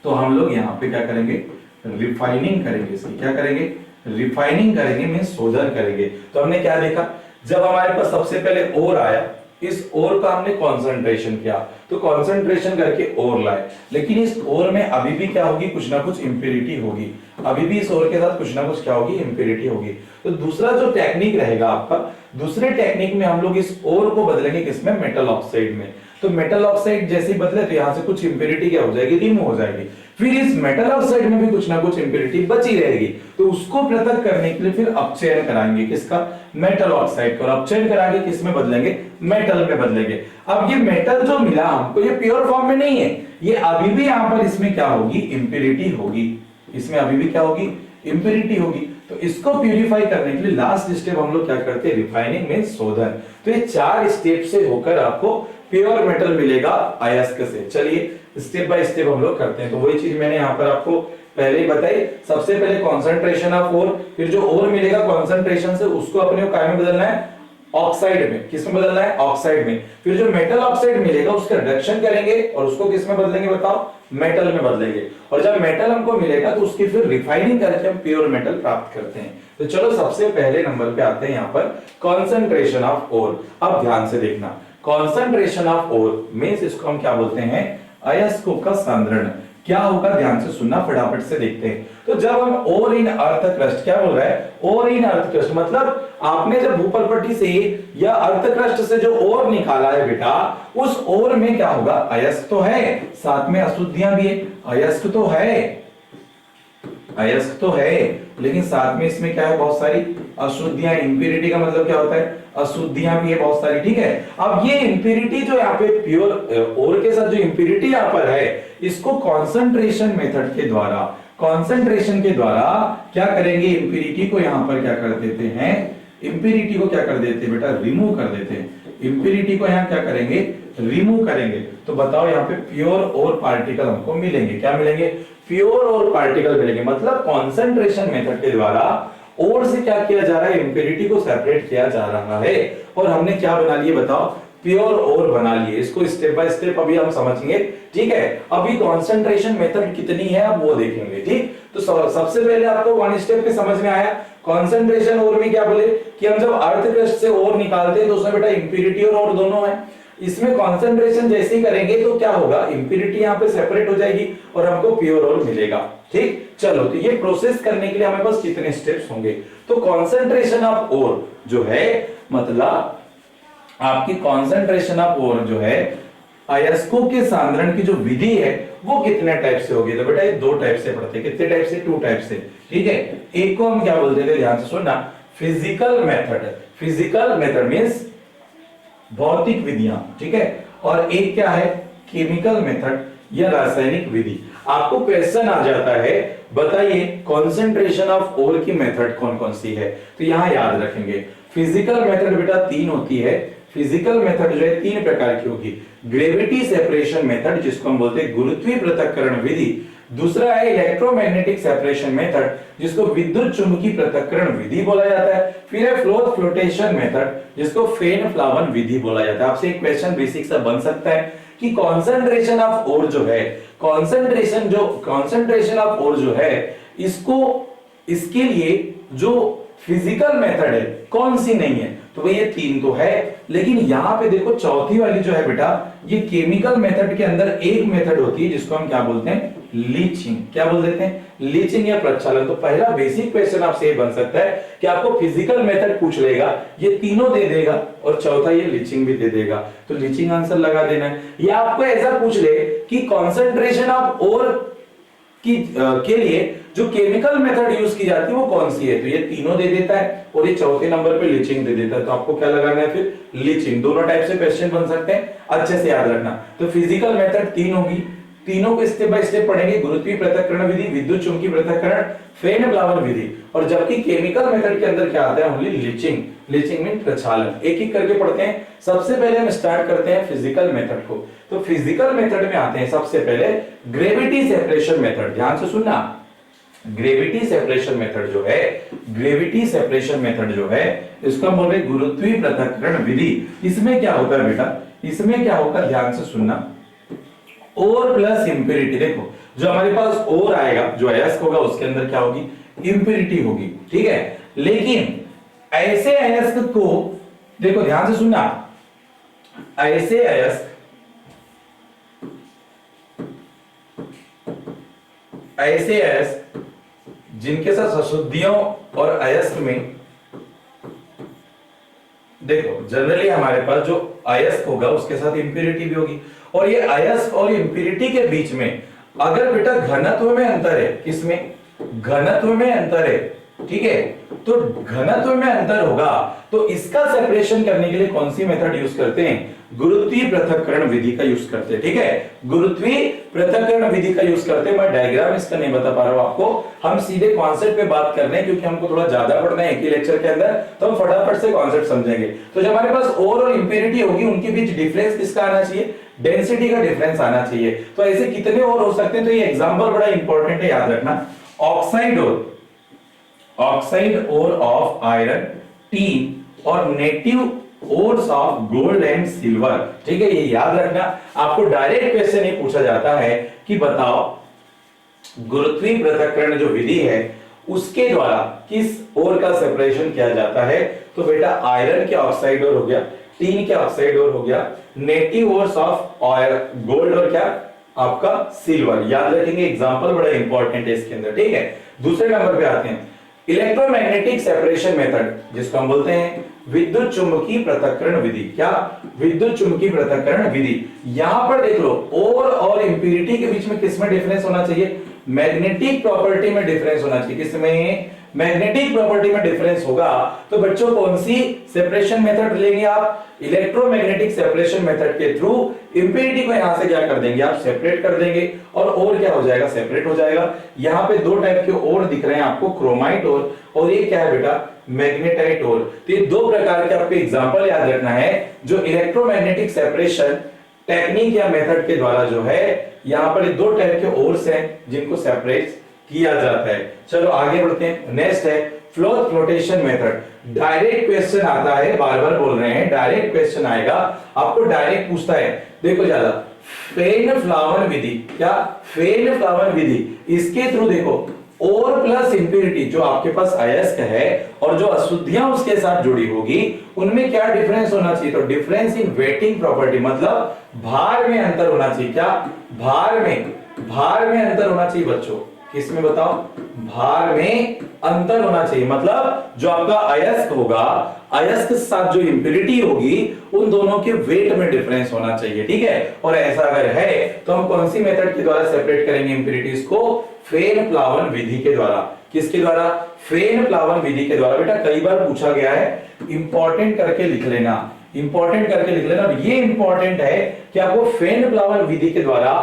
तो हम लोग यहाँ पे क्या करेंगे, रिफाइनिंग करेंगे। इसकी क्या करेंगे, रिफाइनिंग करेंगे, मींस शोधन करेंगे। तो हमने क्या देखा, जब हमारे पास सबसे पहले और आया, इस और का हमने कंसंट्रेशन किया, तो कंसंट्रेशन करके और लाए। लेकिन इस और में अभी भी क्या होगी, कुछ ना कुछ इंप्योरिटी होगी। अभी भी इस और के साथ कुछ ना कुछ क्या होगी, इंप्योरिटी होगी। तो दूसरा जो टेक्निक रहेगा आपका, दूसरे टेक्निक में हम लोग इस और को बदलेंगे किसमें, मेटल ऑक्साइड में। तो मेटल ऑक्साइड जैसे ही बदले तो यहां से कुछ इंप्योरिटी क्या हो जाएगी, रिमूव हो जाएगी। फिर इस मेटल ऑक्साइड में भी कुछ ना कुछ इंप्योरिटी बची रहेगी, तो उसको पृथक करने के लिए फिर अपचयन कराएंगे। किसका, मेटल ऑक्साइड को। अपचयन करा के किस में बदलेंगे, मेटल में बदलेंगे। अब ये मेटल जो मिला हमको, ये प्योर फॉर्म में नहीं है, ये अभी भी यहां पर इसमें क्या होगी, इंप्योरिटी होगी। इसमें अभी भी क्या होगी, इंप्योरिटी होगी। तो इसको प्यूरिफाई करने के लिए लास्ट स्टेप हम लोग क्या करते हैं, रिफाइनिंग में शोधन। तो ये 4 स्टेप से होकर आपको प्योर मेटल मिलेगा अयस्क से। चलिए स्टेप बाय स्टेप हम लोग करते हैं। तो वही चीज मैंने यहाँ पर आपको पहले ही बताई। सबसे पहले कॉन्सेंट्रेशन ऑफ और, फिर जो और मिलेगा कॉन्सेंट्रेशन से, उसको अपने को काय में बदलना है, ऑक्साइड में। किसमें बदलना है, ऑक्साइड में। फिर जो मेटल ऑक्साइड मिलेगा उसका रिडक्शन करेंगे और उसको किसमें बदलेंगे, बताओ, मेटल में बदलेंगे। और जब मेटल हमको मिलेगा तो उसकी फिर रिफाइनिंग करके हम प्योर मेटल प्राप्त करते हैं। तो चलो सबसे पहले नंबर पे आते हैं यहाँ पर कॉन्सेंट्रेशन ऑफ और। अब ध्यान से देखना, कॉन्सेंट्रेशन ऑफ और मींस इसको हम क्या बोलते हैं, अयस्कों का सांद्रण। क्या होगा, ध्यान से सुनना, फटाफट से देखते हैं। तो जब हम और इन अर्थ क्रस्ट, क्या बोल रहा है, और इन अर्थ क्रस्ट, मतलब आपने जब भूपरपट्टी से या अर्थ क्रस्ट से जो और निकाला है बेटा, उस और में क्या होगा, अयस्क तो है, साथ में अशुद्धियां भी है। अयस्क तो है, अयस्क तो है, लेकिन साथ में इसमें क्या है, बहुत सारी अशुद्धियां। इंप्योरिटी का मतलब क्या होता है, अशुद्धियां भी है बहुत सारी, ठीक है। अब ये इंप्योरिटी जो यहाँ पे प्योर और के साथ जो इंप्योरिटी यहाँ पर है, इसको कॉन्सेंट्रेशन मेथड के द्वारा, कॉन्सेंट्रेशन के द्वारा क्या करेंगे, इंप्योरिटी को यहाँ पर क्या कर देते हैं, इंप्योरिटी को क्या कर देते हैं बेटा, रिमूव कर देते हैं। इंप्योरिटी को यहाँ क्या करेंगे, रिमूव करेंगे। तो बताओ यहाँ पे प्योर और पार्टिकल हमको मिलेंगे। क्या मिलेंगे, प्योर और पार्टिकल मिलेंगे। मतलब कॉन्सेंट्रेशन मेथड के द्वारा और से क्या किया जा रहा है, इंप्योरिटी को सेपरेट किया जा रहा है। और हमने क्या बना लिए, बताओ, प्योर और बना लिए। इसको स्टेप बाय स्टेप अभी हम समझेंगे, ठीक है। अभी कॉन्सेंट्रेशन मेथड कितनी है अब वो देखेंगे, ठीक। तो सबसे पहले आपको वन स्टेप पे समझ में आया। कॉन्सेंट्रेशन और में क्या बोले कि हम जब अर्थ क्रस्ट से और निकालते हैं तो उसमें बेटा इंप्योरिटी और दोनों है। इसमें कॉन्सेंट्रेशन जैसे ही करेंगे तो क्या होगा, इंप्योरिटी यहाँ पे सेपरेट हो जाएगी और हमको प्योर और मिलेगा, ठीक। चलो, तो ये प्रोसेस करने के लिए हमारे पास कितने स्टेप्स होंगे। तो कॉन्सेंट्रेशन ऑफ और जो है, मतलब आपकी कॉन्सेंट्रेशन ऑफ और जो है, अयस्कों के सांद्रण की जो विधि है वो कितने टाइप से होगी। तो बेटा ये 2 टाइप से पढ़ते हैं। कितने टाइप से, 2 टाइप से, ठीक है। एक को हम क्या बोलते थे, ध्यान से सुनना, physical method. Physical method means भौतिक विधियां, ठीक है। और एक क्या है, केमिकल मेथड या रासायनिक विधि। आपको क्वेश्चन आ जाता है, बताइए कॉन्सेंट्रेशन ऑफ और की मेथड कौन कौन सी है। तो यहां याद रखेंगे, फिजिकल मेथड बेटा 3 होती है। फिजिकल मेथड जो है 3 प्रकार की होगी। ग्रेविटी सेपरेशन मेथड, जिसको हम बोलते हैं गुरुत्वीय पृथक्करण विधि। दूसरा है इलेक्ट्रोमैग्नेटिक सेपरेशन मेथड, जिसको विद्युत चुंबकीय पृथक्करण विधि बोला जाता है। फिर है फ्लोटेशन मेथड, जिसको फेन फ्लावन विधि बोला जाता है। आपसे एक क्वेश्चन बेसिक सा बन सकता है कि कॉन्सेंट्रेशन ऑफ और जो है, कॉन्सेंट्रेशन ऑफ और जो है, इसको इसके लिए जो फिजिकल मेथड है कौन सी नहीं है, तो भाई ये तीन तो है, लेकिन यहां पे देखो चौथी वाली जो है बेटा, ये केमिकल मेथड के अंदर एक मेथड होती है जिसको हम क्या बोलते हैं, लीचिंग। क्या बोल देते हैं, लीचिंग या प्रक्षालन। तो पहला बेसिक क्वेश्चन आपसे ये बन सकता है कि आपको फिजिकल मेथड पूछ लेगा, ये तीनों दे देगा और चौथा ये लीचिंग भी दे देगा, तो लीचिंग आंसर लगा देना है। या आपको ऐसा पूछ ले कि कॉन्सेंट्रेशन ऑफ ओर के लिए जो केमिकल मेथड यूज की जाती है वो कौन सी है, तो ये तीनों दे देता है और ये चौथे नंबर पे लीचिंग दे देता है। तो आपको क्या लगाना है फिर, लीचिंग। दोनों टाइप से क्वेश्चन बन सकते हैं, अच्छे से याद रखना। तो फिजिकल मेथड तीन होगी, तीनों को स्टेप बाय स्टेप पढ़ेंगे। गुरुत्वीय पृथक्करण विधि, विद्युत चुंबकीय पृथक्करण, फेन ब्लावर विधि। और जबकि केमिकल मेथड के अंदर क्या आता है, ओनली लीचिंग। लीचिंग मीन प्रक्षालन। एक एक करके पढ़ते हैं। सबसे पहले हम स्टार्ट करते हैं फिजिकल मेथड को। तो फिजिकल मेथड में आते हैं सबसे पहले ग्रेविटी सेपरेशन मेथड। ध्यान से सुनना, ग्रेविटी सेपरेशन मेथड जो है, ग्रेविटी सेपरेशन मेथड जो है, इसको हम बोल रहे हैं गुरुत्वीय पृथक्करण विधि। इसमें क्या होता है बेटा, इसमें क्या होगा, ध्यान से सुनना, ओर प्लस इंप्यूरिटी। देखो जो हमारे पास ओर आएगा, जो अयस्क होगा उसके अंदर क्या होगी, इंप्यूरिटी होगी, ठीक है। लेकिन ऐसे अयस्क को देखो, ध्यान से सुनना, ऐसे अयस्क, ऐसे अयस्क जिनके साथ अशुद्धियों और अयस्क में, देखो जनरली हमारे पास जो अयस्क होगा उसके साथ इंप्यूरिटी भी होगी, और ये अयस्क और इंप्यूरिटी के बीच में अगर बेटा घनत्व में अंतर है, किसमें, घनत्व में अंतर है, ठीक है, तो घनत्व में अंतर होगा तो इसका सेपरेशन करने के लिए कौन सी मेथड यूज करते हैं, गुरुत्वीय पृथक्करण विधि का यूज करते हैं, ठीक है, गुरुत्वीय पृथक्करण विधि का यूज करते हैं। मैं डायग्राम इसका नहीं बता पा रहा हूं आपको, हम सीधे कॉन्सेप्ट पे बात कर रहे हैं क्योंकि हमको थोड़ा ज्यादा पढ़ना है एक ही लेक्चर के अंदर, तो हम फटाफट से कॉन्सेप्ट समझेंगे। तो जब हमारे पास ओर और इंप्यूरिटी होगी, उनके बीच डिफरेंस किसका आना चाहिए, डेंसिटी का डिफरेंस आना चाहिए। तो ऐसे कितने और हो सकते हैं, तो ये एग्जांपल बड़ा इंपॉर्टेंट है, याद रखना। ऑक्साइड और, oxide ore of iron tin और native ores of gold and silver, ठीक है, ये याद रखना। आपको डायरेक्ट क्वेश्चन ये पूछा जाता है कि बताओ गुरुत्वीय पृथक्करण जो विधि है उसके द्वारा किस ओर का सेपरेशन किया जाता है, तो बेटा आयरन के ऑक्साइड ओर हो गया, टीन के ऑक्साइड ओर हो गया, native ores of iron gold और क्या आपका सिल्वर, याद रखेंगे। एग्जांपल बड़ा इंपॉर्टेंट है इसके अंदर, ठीक है। दूसरे नंबर पे आते हैं इलेक्ट्रोमैग्नेटिक सेपरेशन मेथड, जिसको हम बोलते हैं विद्युत चुंबकीय पृथक्करण विधि। क्या, विद्युत चुंबकीय पृथक्करण विधि। यहां पर देख लो, ओर और इंप्यूरिटी के बीच में किसमें डिफरेंस होना चाहिए, मैग्नेटिक प्रॉपर्टी में डिफरेंस होना चाहिए। किसमें, मैग्नेटिक प्रॉपर्टी में डिफरेंस होगा। तो बच्चों कौन सी सेपरेशन मेथड लेंगे आप, इलेक्ट्रोमैग्नेटिक सेपरेशन मेथड के थ्रू इंप्यूरिटी को यहां से क्या कर देंगे आप, सेपरेट कर देंगे, और ओर क्या हो जाएगा, सेपरेट हो जाएगा। यहां पे दो टाइप के ओर दिख रहे हैं आपको, क्रोमाइट ओर और ये क्या है बेटा, मैग्नेटाइट ओर। तो ये दो प्रकार के आपको एग्जांपल याद रखना है जो इलेक्ट्रोमैग्नेटिक सेपरेशन टेक्निक या मेथड के द्वारा जो है, यहां पर दो टाइप के ओर्स हैं जिनको सेपरेट किया जाता है। चलो आगे बढ़ते हैं। नेक्स्ट है float flotation method. Direct question आता है, बार बार बोल रहे हैं, डायरेक्ट क्वेश्चन आएगा, आपको डायरेक्ट पूछता है। देखो ज्यादा फेन फ्लावन विधि, क्या, फेन फ्लावन विधि, इसके थ्रू देखो ओर प्लस इंप्यूरिटी, जो आपके पास अयस्क है और जो अशुद्धियां उसके साथ जुड़ी होगी, उनमें क्या डिफरेंस होना चाहिए, तो डिफरेंस इन वेटिंग प्रॉपर्टी, मतलब भार में अंतर होना चाहिए। क्या, भार में अंतर होना चाहिए बच्चों, किसमें बताओ, भार में अंतर होना चाहिए। मतलब जो आपका अयस्क होगा, अयस्क के साथ जो इंप्यूरिटी होगी, उन दोनों के वेट में डिफरेंस होना चाहिए, ठीक है। और ऐसा अगर है तो हम कौन सी मेथड के द्वारा सेपरेट करेंगे इंप्यूरिटीज को, फेन प्लावन विधि के द्वारा। किसके द्वारा, फेन प्लावन विधि के द्वारा। बेटा कई बार पूछा गया है, इंपॉर्टेंट करके लिख लेना, इंपॉर्टेंट करके लिख लेना। ये इंपॉर्टेंट है कि आपको फेन प्लावन विधि के द्वारा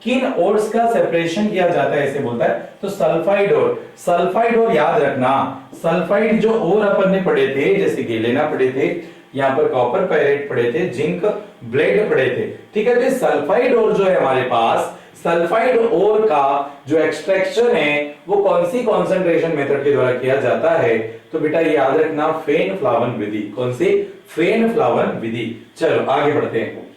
किन ओर्स का सेपरेशन किया जाता है, ऐसे बोलता है। तो सल्फाइड ओर, सल्फाइड ओर याद रखना, सल्फाइड जो ओर अपन ने पढ़े थे, जैसे गेलेना पढ़े थे, यहाँ पर कॉपर पायरेट पढ़े थे, जिंक ब्लेड पढ़े थे, ठीक है। तो सल्फाइड ओर जो है हमारे पास, सल्फाइड ओर का जो एक्सट्रैक्शन है वो कौन सी कॉन्सेंट्रेशन मेथड के द्वारा किया जाता है, तो बेटा ये याद रखना, फेन फ्लावन विधि। कौन सी, फेन फ्लावन विधि। चलो आगे बढ़ते हैं।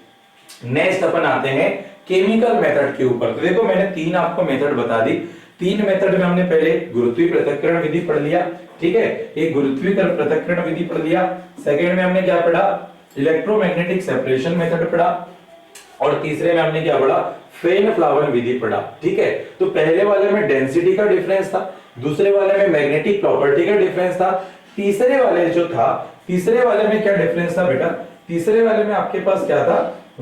नेक्स्ट अपन आते हैं केमिकल मेथड के ऊपर। तो देखो मैंने 3 आपको मेथड बता दी। 3 मेथड में हमने पहले गुरुत्वीय पृथक्करण विधि पढ़ लिया, ठीक है, एक गुरुत्वीय पृथक्करण विधि पढ़ लिया। सेकंड में हमने क्या पढ़ा, इलेक्ट्रोमैग्नेटिक सेपरेशन मेथड पढ़ा, और तीसरे में हमने क्या पढ़ा, फेन फ्लावर विधि पढ़ा, ठीक है। तो पहले वाले में डेंसिटी का डिफरेंस था, दूसरे वाले में मैग्नेटिक प्रॉपर्टी का डिफरेंस था, तीसरे वाले जो था, तीसरे वाले में क्या डिफरेंस था बेटा, तीसरे वाले में आपके पास क्या था,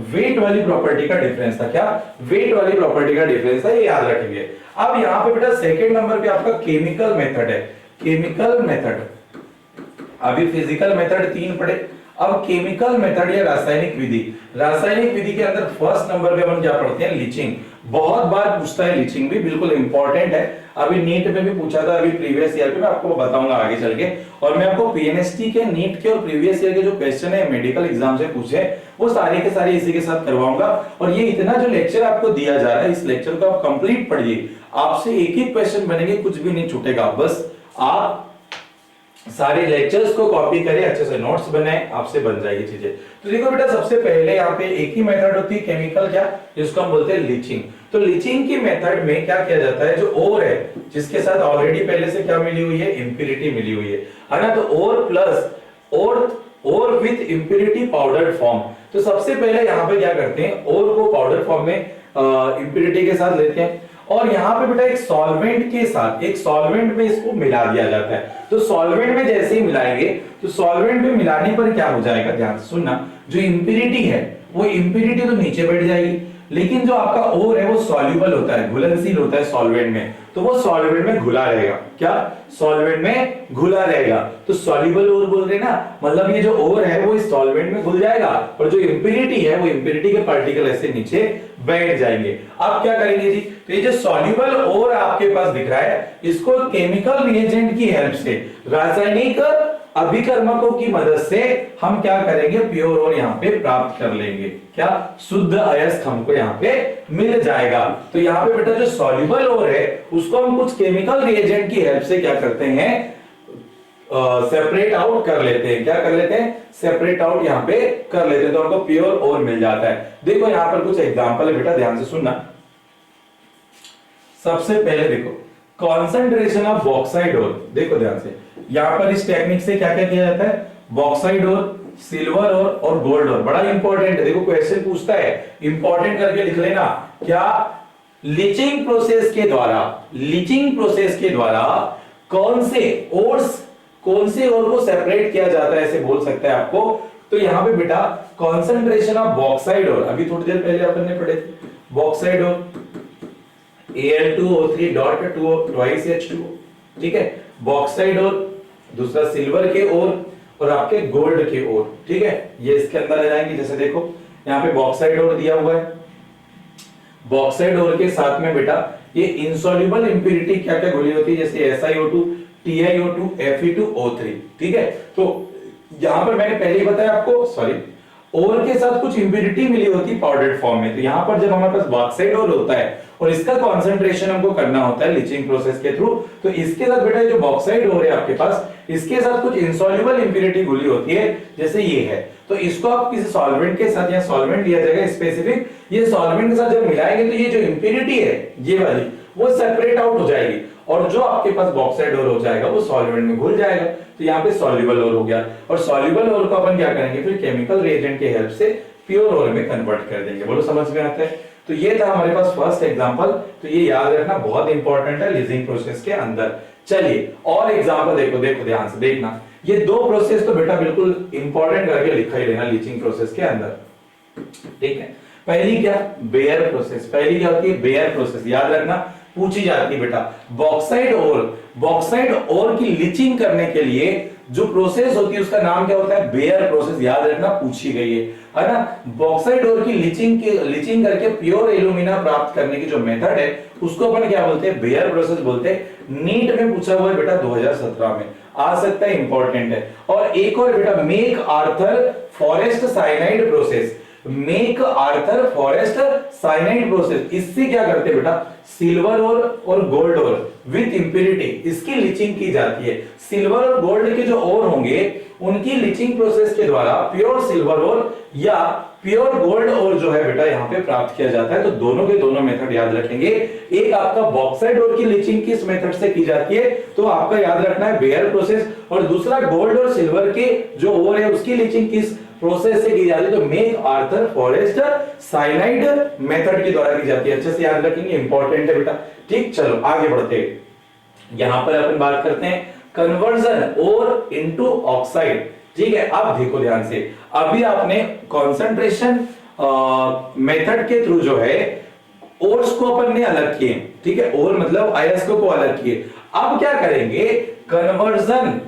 वेट वाली प्रॉपर्टी का डिफरेंस था। क्या, वेट वाली प्रॉपर्टी का डिफरेंस था, ये याद रखेंगे। अब यहाँ पे बेटा सेकंड नंबर पे आपका केमिकल मेथड है, केमिकल मेथड। अभी फिजिकल मेथड 3 पढ़े, अब केमिकल मेथड या रासायनिक विधि। रासायनिक विधि के अंदर फर्स्ट नंबर पे हम क्या पढ़ते हैं, लीचिंग। बहुत बार पूछता है लीचिंग भी, बिल्कुल इंपॉर्टेंट है। अभी नीट में भी पूछा था, अभी प्रीवियस ईयर पे मैं आपको बताऊंगा आगे चल के। और मैं आपको पीएनएसटी के, नीट के और प्रीवियस ईयर के जो क्वेश्चन है मेडिकल एग्जाम से पूछे, वो सारे के सारे इसी के साथ करवाऊंगा। और ये इतना जो लेक्चर आपको दिया जा रहा है, इस लेक्चर को आप कंप्लीट पढ़िए, आपसे एक ही क्वेश्चन बनेंगे, कुछ भी नहीं छूटेगा। बस आप सारे लेक्चर्स को कॉपी करें, अच्छे से नोट्स बनाएं, आपसे बन जाएगी चीजें। तो देखो बेटा, सबसे पहले यहाँ पे एक ही मेथड होती है केमिकल, क्या, जिसको हम बोलते हैं लीचिंग। तो लीचिंग की मेथड में क्या किया जाता है, जो ओर है, जिसके साथ ऑलरेडी पहले से क्या मिली हुई है, इंप्यूरिटी मिली हुई है ना, तो ore plus ore with impurity powdered form. तो सबसे पहले यहाँ पे क्या करते हैं, ओर को पाउडर फॉर्म में इंप्यूरिटी के साथ लेते हैं, और यहाँ पे बेटा एक सॉल्वेंट के साथ, एक सॉल्वेंट में इसको मिला दिया जाता है। तो सॉल्वेंट में जैसे ही मिलाएंगे, तो सॉल्वेंट में मिलाने पर क्या हो जाएगा, ध्यान से सुनना, जो इंप्यूरिटी है वो इंप्यूरिटी तो नीचे बैठ जाएगी, लेकिन जो आपका ओर है वो सॉल्युबल होता है, घुलनशील होता है सॉल्वेंट में, तो वो सॉल्वेंट में घुला रहेगा। क्या, सॉल्वेंट में घुला रहेगा। तो सॉल्युबल ओर बोल रहे ना, मतलब ये जो ओर है वो इस सॉल्वेंट में घुल जाएगा, और जो इंप्यूरिटी है वो इंप्यूरिटी के पार्टिकल ऐसे नीचे बैठ जाएंगे। अब क्या करेंगे जी, तो ये जो सॉल्युबल ओर आपके पास दिख रहा है, इसको केमिकल रिएजेंट की हेल्प से, रासायनिक अभिकर्मकों की मदद से हम क्या करेंगे, प्योर ओर यहाँ पे प्राप्त कर लेंगे। क्या, शुद्ध अयस्क हमको यहाँ पे मिल जाएगा। तो यहाँ पे बेटा जो सॉल्युबल ओर है, उसको हम कुछ केमिकल रिएजेंट की हेल्प से क्या करते हैं, सेपरेट आउट कर लेते हैं। क्या कर लेते हैं, सेपरेट आउट यहाँ पे कर लेते हैं, तो हमको प्योर ओर मिल जाता है। देखो यहाँ पर कुछ एग्जांपल है बेटा, ध्यान से सुनना। सबसे पहले देखो, कॉन्सेंट्रेशन ऑफ बॉक्साइड ओर, देखो ध्यान से, यहाँ पर इस टेक्निक से क्या क्या किया जाता है, बॉक्साइड ओर, सिल्वर ओर और गोल्ड ओर। बड़ा इंपॉर्टेंट है, देखो क्वेश्चन पूछता है, इंपॉर्टेंट करके लिख लेना। क्या, लीचिंग प्रोसेस के द्वारा, लीचिंग प्रोसेस के द्वारा कौन से ओर को सेपरेट किया जाता है, ऐसे बोल सकता है आपको। तो यहाँ पे बेटा कॉन्सेंट्रेशन ऑफ बॉक्साइड ओर, अभी थोड़ी देर पहले अपन ने पढ़े थे, बॉक्साइड ओर Al2O3 डॉट 2 twice H2O, ठीक है, बॉक्साइड ओर, दूसरा सिल्वर के ओर, और आपके गोल्ड के ओर, ठीक है, ये इसके अंदर आ जाएंगे। जैसे देखो यहाँ पे बॉक्साइड ओर दिया हुआ है, बॉक्साइड ओर के साथ में बेटा ये इनसॉल्युबल इंप्यूरिटी क्या क्या घुली होती है, जैसे SiO2, TiO2, Fe2O3, ठीक है। तो यहां पर मैंने पहले ही बताया आपको, सॉरी, ओर के साथ कुछ इंप्यूरिटी मिली होती है पाउडर्ड फॉर्म में। तो यहां पर जब हमारे पास बॉक्साइड ओर होता है और इसका कंसंट्रेशन हमको करना होता है लीचिंग प्रोसेस के थ्रू, तो इसके साथ बेटा जो बॉक्साइड ओर है आपके पास, इसके साथ कुछ इनसॉल्युबल इंप्यूरिटी घुली होती है, जैसे ये है। तो इसको आप किसी सॉल्वेंट के साथ, या सॉल्वेंट लिया जाएगा स्पेसिफिक, ये सॉल्वेंट के साथ जब मिलाएंगे तो ये जो इंप्यूरिटी है ये वाली, वो सेपरेट आउट हो जाएगी, और जो आपके पास बॉक्साइड ओर हो जाएगा वो सॉल्वेंट में घुल जाएगा। तो यहाँ पे सॉल्युबल ओर हो गया, और सॉल्युबल ओर को अपन क्या करेंगे, फिर केमिकल रिएजेंट की हेल्प से प्योर ओर में कन्वर्ट कर देंगे। बोलो समझ में आता है। तो ये था हमारे पास फर्स्ट एग्जांपल, तो ये याद रखना बहुत इंपॉर्टेंट है लीचिंग प्रोसेस के अंदर। चलिए और एग्जांपल देखो, देखो ध्यान से देखना, ये दो प्रोसेस तो बेटा बिल्कुल इंपॉर्टेंट करके लिखा ही लेना लीचिंग प्रोसेस के अंदर, ठीक है। पहली क्या, बेयर प्रोसेस, पहली क्या होती है, बेयर प्रोसेस, याद रखना, पूछी जाती है बेटा। बॉक्साइड ओर की लीचिंग करने के लिए जो प्रोसेस होती है उसका नाम क्या होता है, बेयर प्रोसेस, याद रखना, पूछी गई है ना। बॉक्साइड ओर की लीचिंग करके प्योर एल्यूमिना प्राप्त करने की जो मेथड है उसको अपन क्या बोलते हैं, बेयर प्रोसेस बोलते हैं। नीट में पूछा हुआ है बेटा 2017 में, आ सकता है, इंपॉर्टेंट है। और एक और बेटा, make Arthur forest cyanide process, make Arthur forest cyanide process, इससे क्या करते हैं बेटा, सिल्वर ओर और गोल्ड ओर विथ इंप्यूरिटी, इसकी लीचिंग की जाती है। सिल्वर और गोल्ड के जो ओर होंगे उनकी लीचिंग प्रोसेस के द्वारा प्योर सिल्वर ओर या प्योर गोल्ड और जो है बेटा यहाँ पे प्राप्त किया जाता है। तो दोनों के दोनों मेथड याद रखेंगे। एक आपका बॉक्साइट ओर की लीचिंग किस मेथड से की जाती है, तो आपका याद रखना है बेयर प्रोसेस, और दूसरा गोल्ड और सिल्वर की जो ओर है उसकी लीचिंग किस प्रोसेस से की जाती है, तो MacArthur Forrester cyanide method के द्वारा की जाती है। अच्छे से याद रखेंगे, इंपॉर्टेंट है बेटा। ठीक, चलो आगे बढ़ते हैं। यहां पर अपन बात करते हैं कन्वर्जन और इनटू ऑक्साइड। ठीक है, अब देखो ध्यान से, अभी आपने कंसंट्रेशन मेथड के थ्रू जो है ओर्स को अपन ने अलग किए, ठीक है, और मतलब अयस्कों को अलग किए। अब क्या करेंगे, कन्वर्जन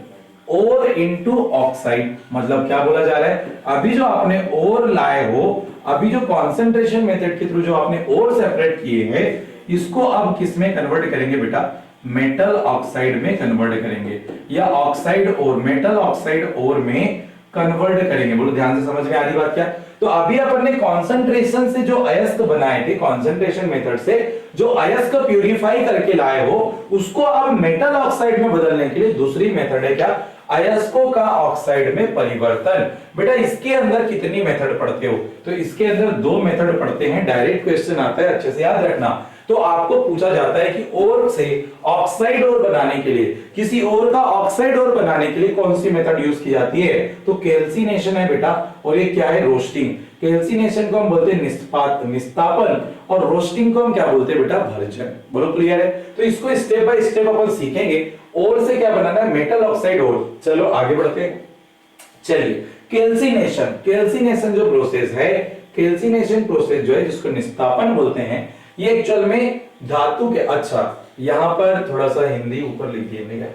और इनटू ऑक्साइड, मतलब क्या बोला जा रहा है, अभी जो आपने ओर लाए हो, अभी जो कंसंट्रेशन मेथड के थ्रू जो आपने ओर सेपरेट किए हैं, इसको अब किस में कन्वर्ट करेंगे बेटा, मेटल ऑक्साइड में कन्वर्ट करेंगे, या ऑक्साइड और मेटल ऑक्साइड और में कन्वर्ट करेंगे। बोलो ध्यान से, समझ में आ रही बात क्या। तो अभी अपन ने कंसंट्रेशन से जो अयस्क बनाए थे, कंसंट्रेशन मेथड से जो अयस्क प्यूरिफाई करके लाए हो, उसको अब मेटल ऑक्साइड में बदलने के लिए दूसरी मेथड है क्या, अयस्कों का ऑक्साइड में परिवर्तन। बेटा इसके अंदर कितनी मेथड पढ़ते हो, तो इसके अंदर दो मेथड पढ़ते हैं। डायरेक्ट क्वेश्चन आता है, अच्छे से याद रखना। तो आपको पूछा जाता है कि ओर से ऑक्साइड ओर बनाने के लिए, किसी ओर का ऑक्साइड ओर बनाने के लिए कौन सी मेथड यूज की जाती है, तो कैल्सिनेशन है बेटा, और ये क्या है, रोस्टिंग। कैल्सिनेशन को हम बोलते हैं निस्तापन, और रोस्टिंग को हम क्या बोलते हैं बेटा, भर्जन। बोलो क्लियर है। तो इसको स्टेप बाय स्टेप अपन सीखेंगे। ओर से क्या बनाना है, मेटल ऑक्साइड ओर। चलो आगे बढ़ते हैं। चलिए, कैल्सिनेशन, कैल्सिनेशन जो प्रोसेस है, कैल्सिनेशन प्रोसेस जो है जिसको निस्तापन बोलते हैं, ये एक्चुअल में धातु के, अच्छा यहां पर थोड़ा सा हिंदी ऊपर लिख दिए।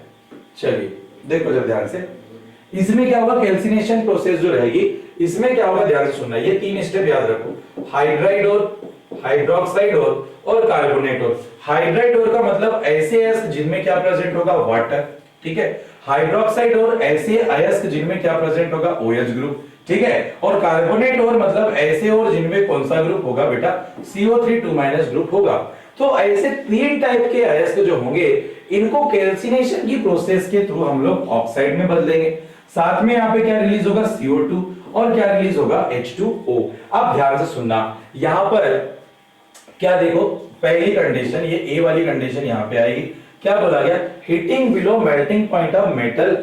चलिए देखो जरा ध्यान से, इसमें क्या होगा, कैल्सिनेशन प्रोसेस जो रहेगी, इसमें क्या होगा, ध्यान से सुनना, ये तीन स्टेप याद रखो, हाइड्राइड और हाइड्रोक्साइड और कार्बोनेट और। हाइड्राइड और का मतलब ऐसे अयस्क जिनमें क्या प्रेजेंट होगा, वाटर, ठीक है। हाइड्रोक्साइड और ऐसे अयस्क जिनमें क्या प्रेजेंट होगा, OH ग्रुप, ठीक है। और कार्बोनेट और मतलब ऐसे और जिनमें कौन सा ग्रुप होगा बेटा, CO3 ग्रुप होगा। तो ऐसे तीन टाइप के अयस्क जो होंगे, इनको कैल्सिनेशन की प्रोसेस के थ्रू हम लोग ऑक्साइड में बदलेंगे। साथ में यहाँ पे क्या रिलीज होगा, CO2, और क्या रिलीज होगा, H2O। अब ध्यान से सुनना, यहां पर क्या देखो, पहली कंडीशन, ये ए वाली कंडीशन यहां पे आएगी। क्या बोला गया, heating below melting point of metal.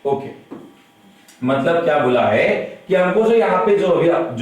Okay, मतलब क्या बोला है कि हमको जो यहाँ पे जो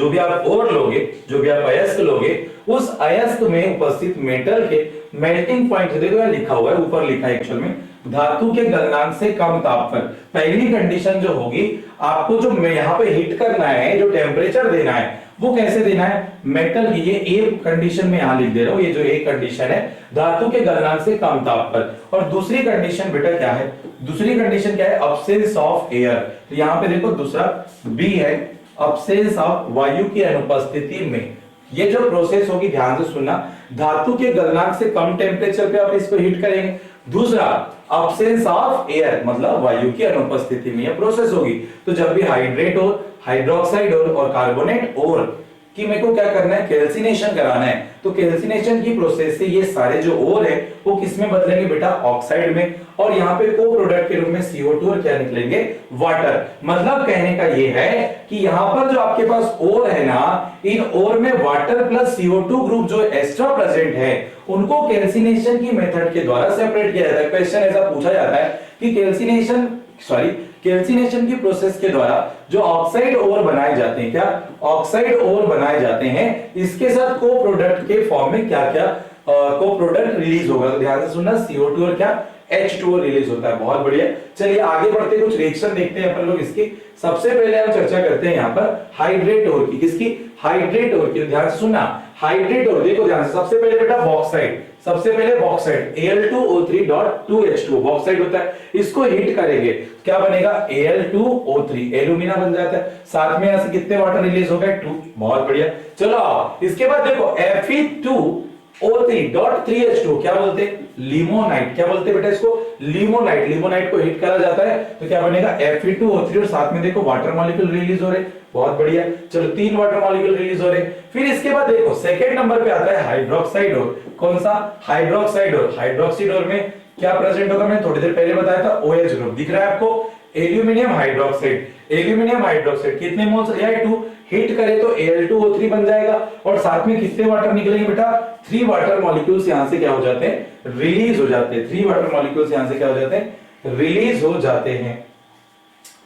भी आप ओर लोगे, जो भी आप अयस्क लोगे, उस अयस्क में उपस्थित मेटल के मेल्टिंग पॉइंट, देखो यहाँ लिखा हुआ है, ऊपर लिखा है एक्चुअल में, धातु के गलनांक से कम ताप पर। पहली कंडीशन जो होगी, आपको जो यहाँ पे हीट करना है, जो टेम्परेचर देना है, वो कैसे देना है, मेटल की, ये ए कंडीशन में यहां लिख दे रहा हूं, ये जो ए कंडीशन है, धातु के गलनांक से कम ताप पर। और दूसरी कंडीशन बेटा क्या है, दूसरी कंडीशन क्या है, अब्सेंस ऑफ एयर। तो यहां पे देखो दूसरा बी है, अब्सेंस ऑफ वायु की अनुपस्थिति में। ये जो प्रोसेस होगी, ध्यान से सुनना, धातु के गलनांक से कम टेम्परेचर पे आप इसको हीट करेंगे। दूसरा, अब्सेंस ऑफ एयर, मतलब वायु की अनुपस्थिति में यह प्रोसेस होगी। तो जब भी हाइड्रेट और हाइड्रोक्साइड और कार्बोनेट और कि मेरे को क्या करना है, कैल्सिनेशन कराना है, तो कैल्सिनेशन की प्रोसेस से ये सारे जो ओर है वो किस में बदलेंगे बेटा, ऑक्साइड में। और यहाँ पे को प्रोडक्ट के रूप में CO2 और क्या निकलेंगे, वाटर। मतलब कहने का ये है कि यहाँ पर जो आपके पास ओर है ना, इन ओर में वाटर प्लस CO2 ग्रुप जो एक्स्ट्रा प्रेजेंट है, उनको कैल्सिनेशन की मेथड के द्वारा सेपरेट किया जाता है। क्वेश्चन ऐसा पूछा जाता है कि कैल्सिनेशन की प्रोसेस के द्वारा जो ऑक्साइड ओर बनाए जाते हैं, क्या ऑक्साइड ओर बनाए जाते हैं, इसके साथ को प्रोडक्ट के फॉर्म में क्या क्या को प्रोडक्ट रिलीज होगा। तो ध्यान से सुनना, CO2 और क्या, H2O रिलीज होता है। बहुत बढ़िया। चलिए आगे बढ़ते, कुछ रिएक्शन देखते हैं अपन लोग इसकी। सबसे पहले हम चर्चा करते हैं यहाँ पर हाइड्रेट ओर की, किसकी, हाइड्रेट ओर की। ध्यान से सुनना, हाइड्रेट ओर, देखो ध्यान से, सबसे पहले बेटा बॉक्साइड, सबसे पहले बॉक्साइड Al2O3.2H2O बॉक्साइड होता है। इसको हीट करेंगे, क्या बनेगा, Al2O3, एल्यूमिना बन जाता है। साथ में यहां से कितने वाटर रिलीज हो गए, 2। बहुत बढ़िया। चलो आओ, इसके बाद देखो Fe2O3.3H2, क्या बोलते हैं, लिमोनाइट। क्या बोलते हैं बेटा इसको, लिमोनाइट। लिमोनाइट को हीट करा जाता है तो क्या बनेगा, Fe2O3, और साथ में देखो वाटर मॉलिक्यूल रिलीज हो रहे। बहुत बढ़िया। चलो 3 वाटर मॉलिक्यूल रिलीज हो रहे। फिर इसके बाद देखो सेकंड नंबर पे आता है हाइड्रोक्साइड ओर। कौन सा, हाइड्रोक्साइड ओर। हाइड्रोक्साइड ओर में क्या प्रेजेंट होगा, मैंने थोड़ी देर पहले बताया था, OH ग्रुप दिख रहा है आपको, एल्यूमिनियम हाइड्रोक्साइड, एल्यूमिनियम हाइड्रोक्साइड कितने मोल्स Al2 हीट करे तो Al2O3 बन जाएगा और साथ में कितने वाटर निकलेंगे बेटा 3 वाटर मॉलिक्यूल्स यहां से क्या हो जाते हैं रिलीज हो जाते हैं, 3 वाटर मॉलिक्यूल्स यहां से क्या हो जाते हैं रिलीज हो जाते हैं।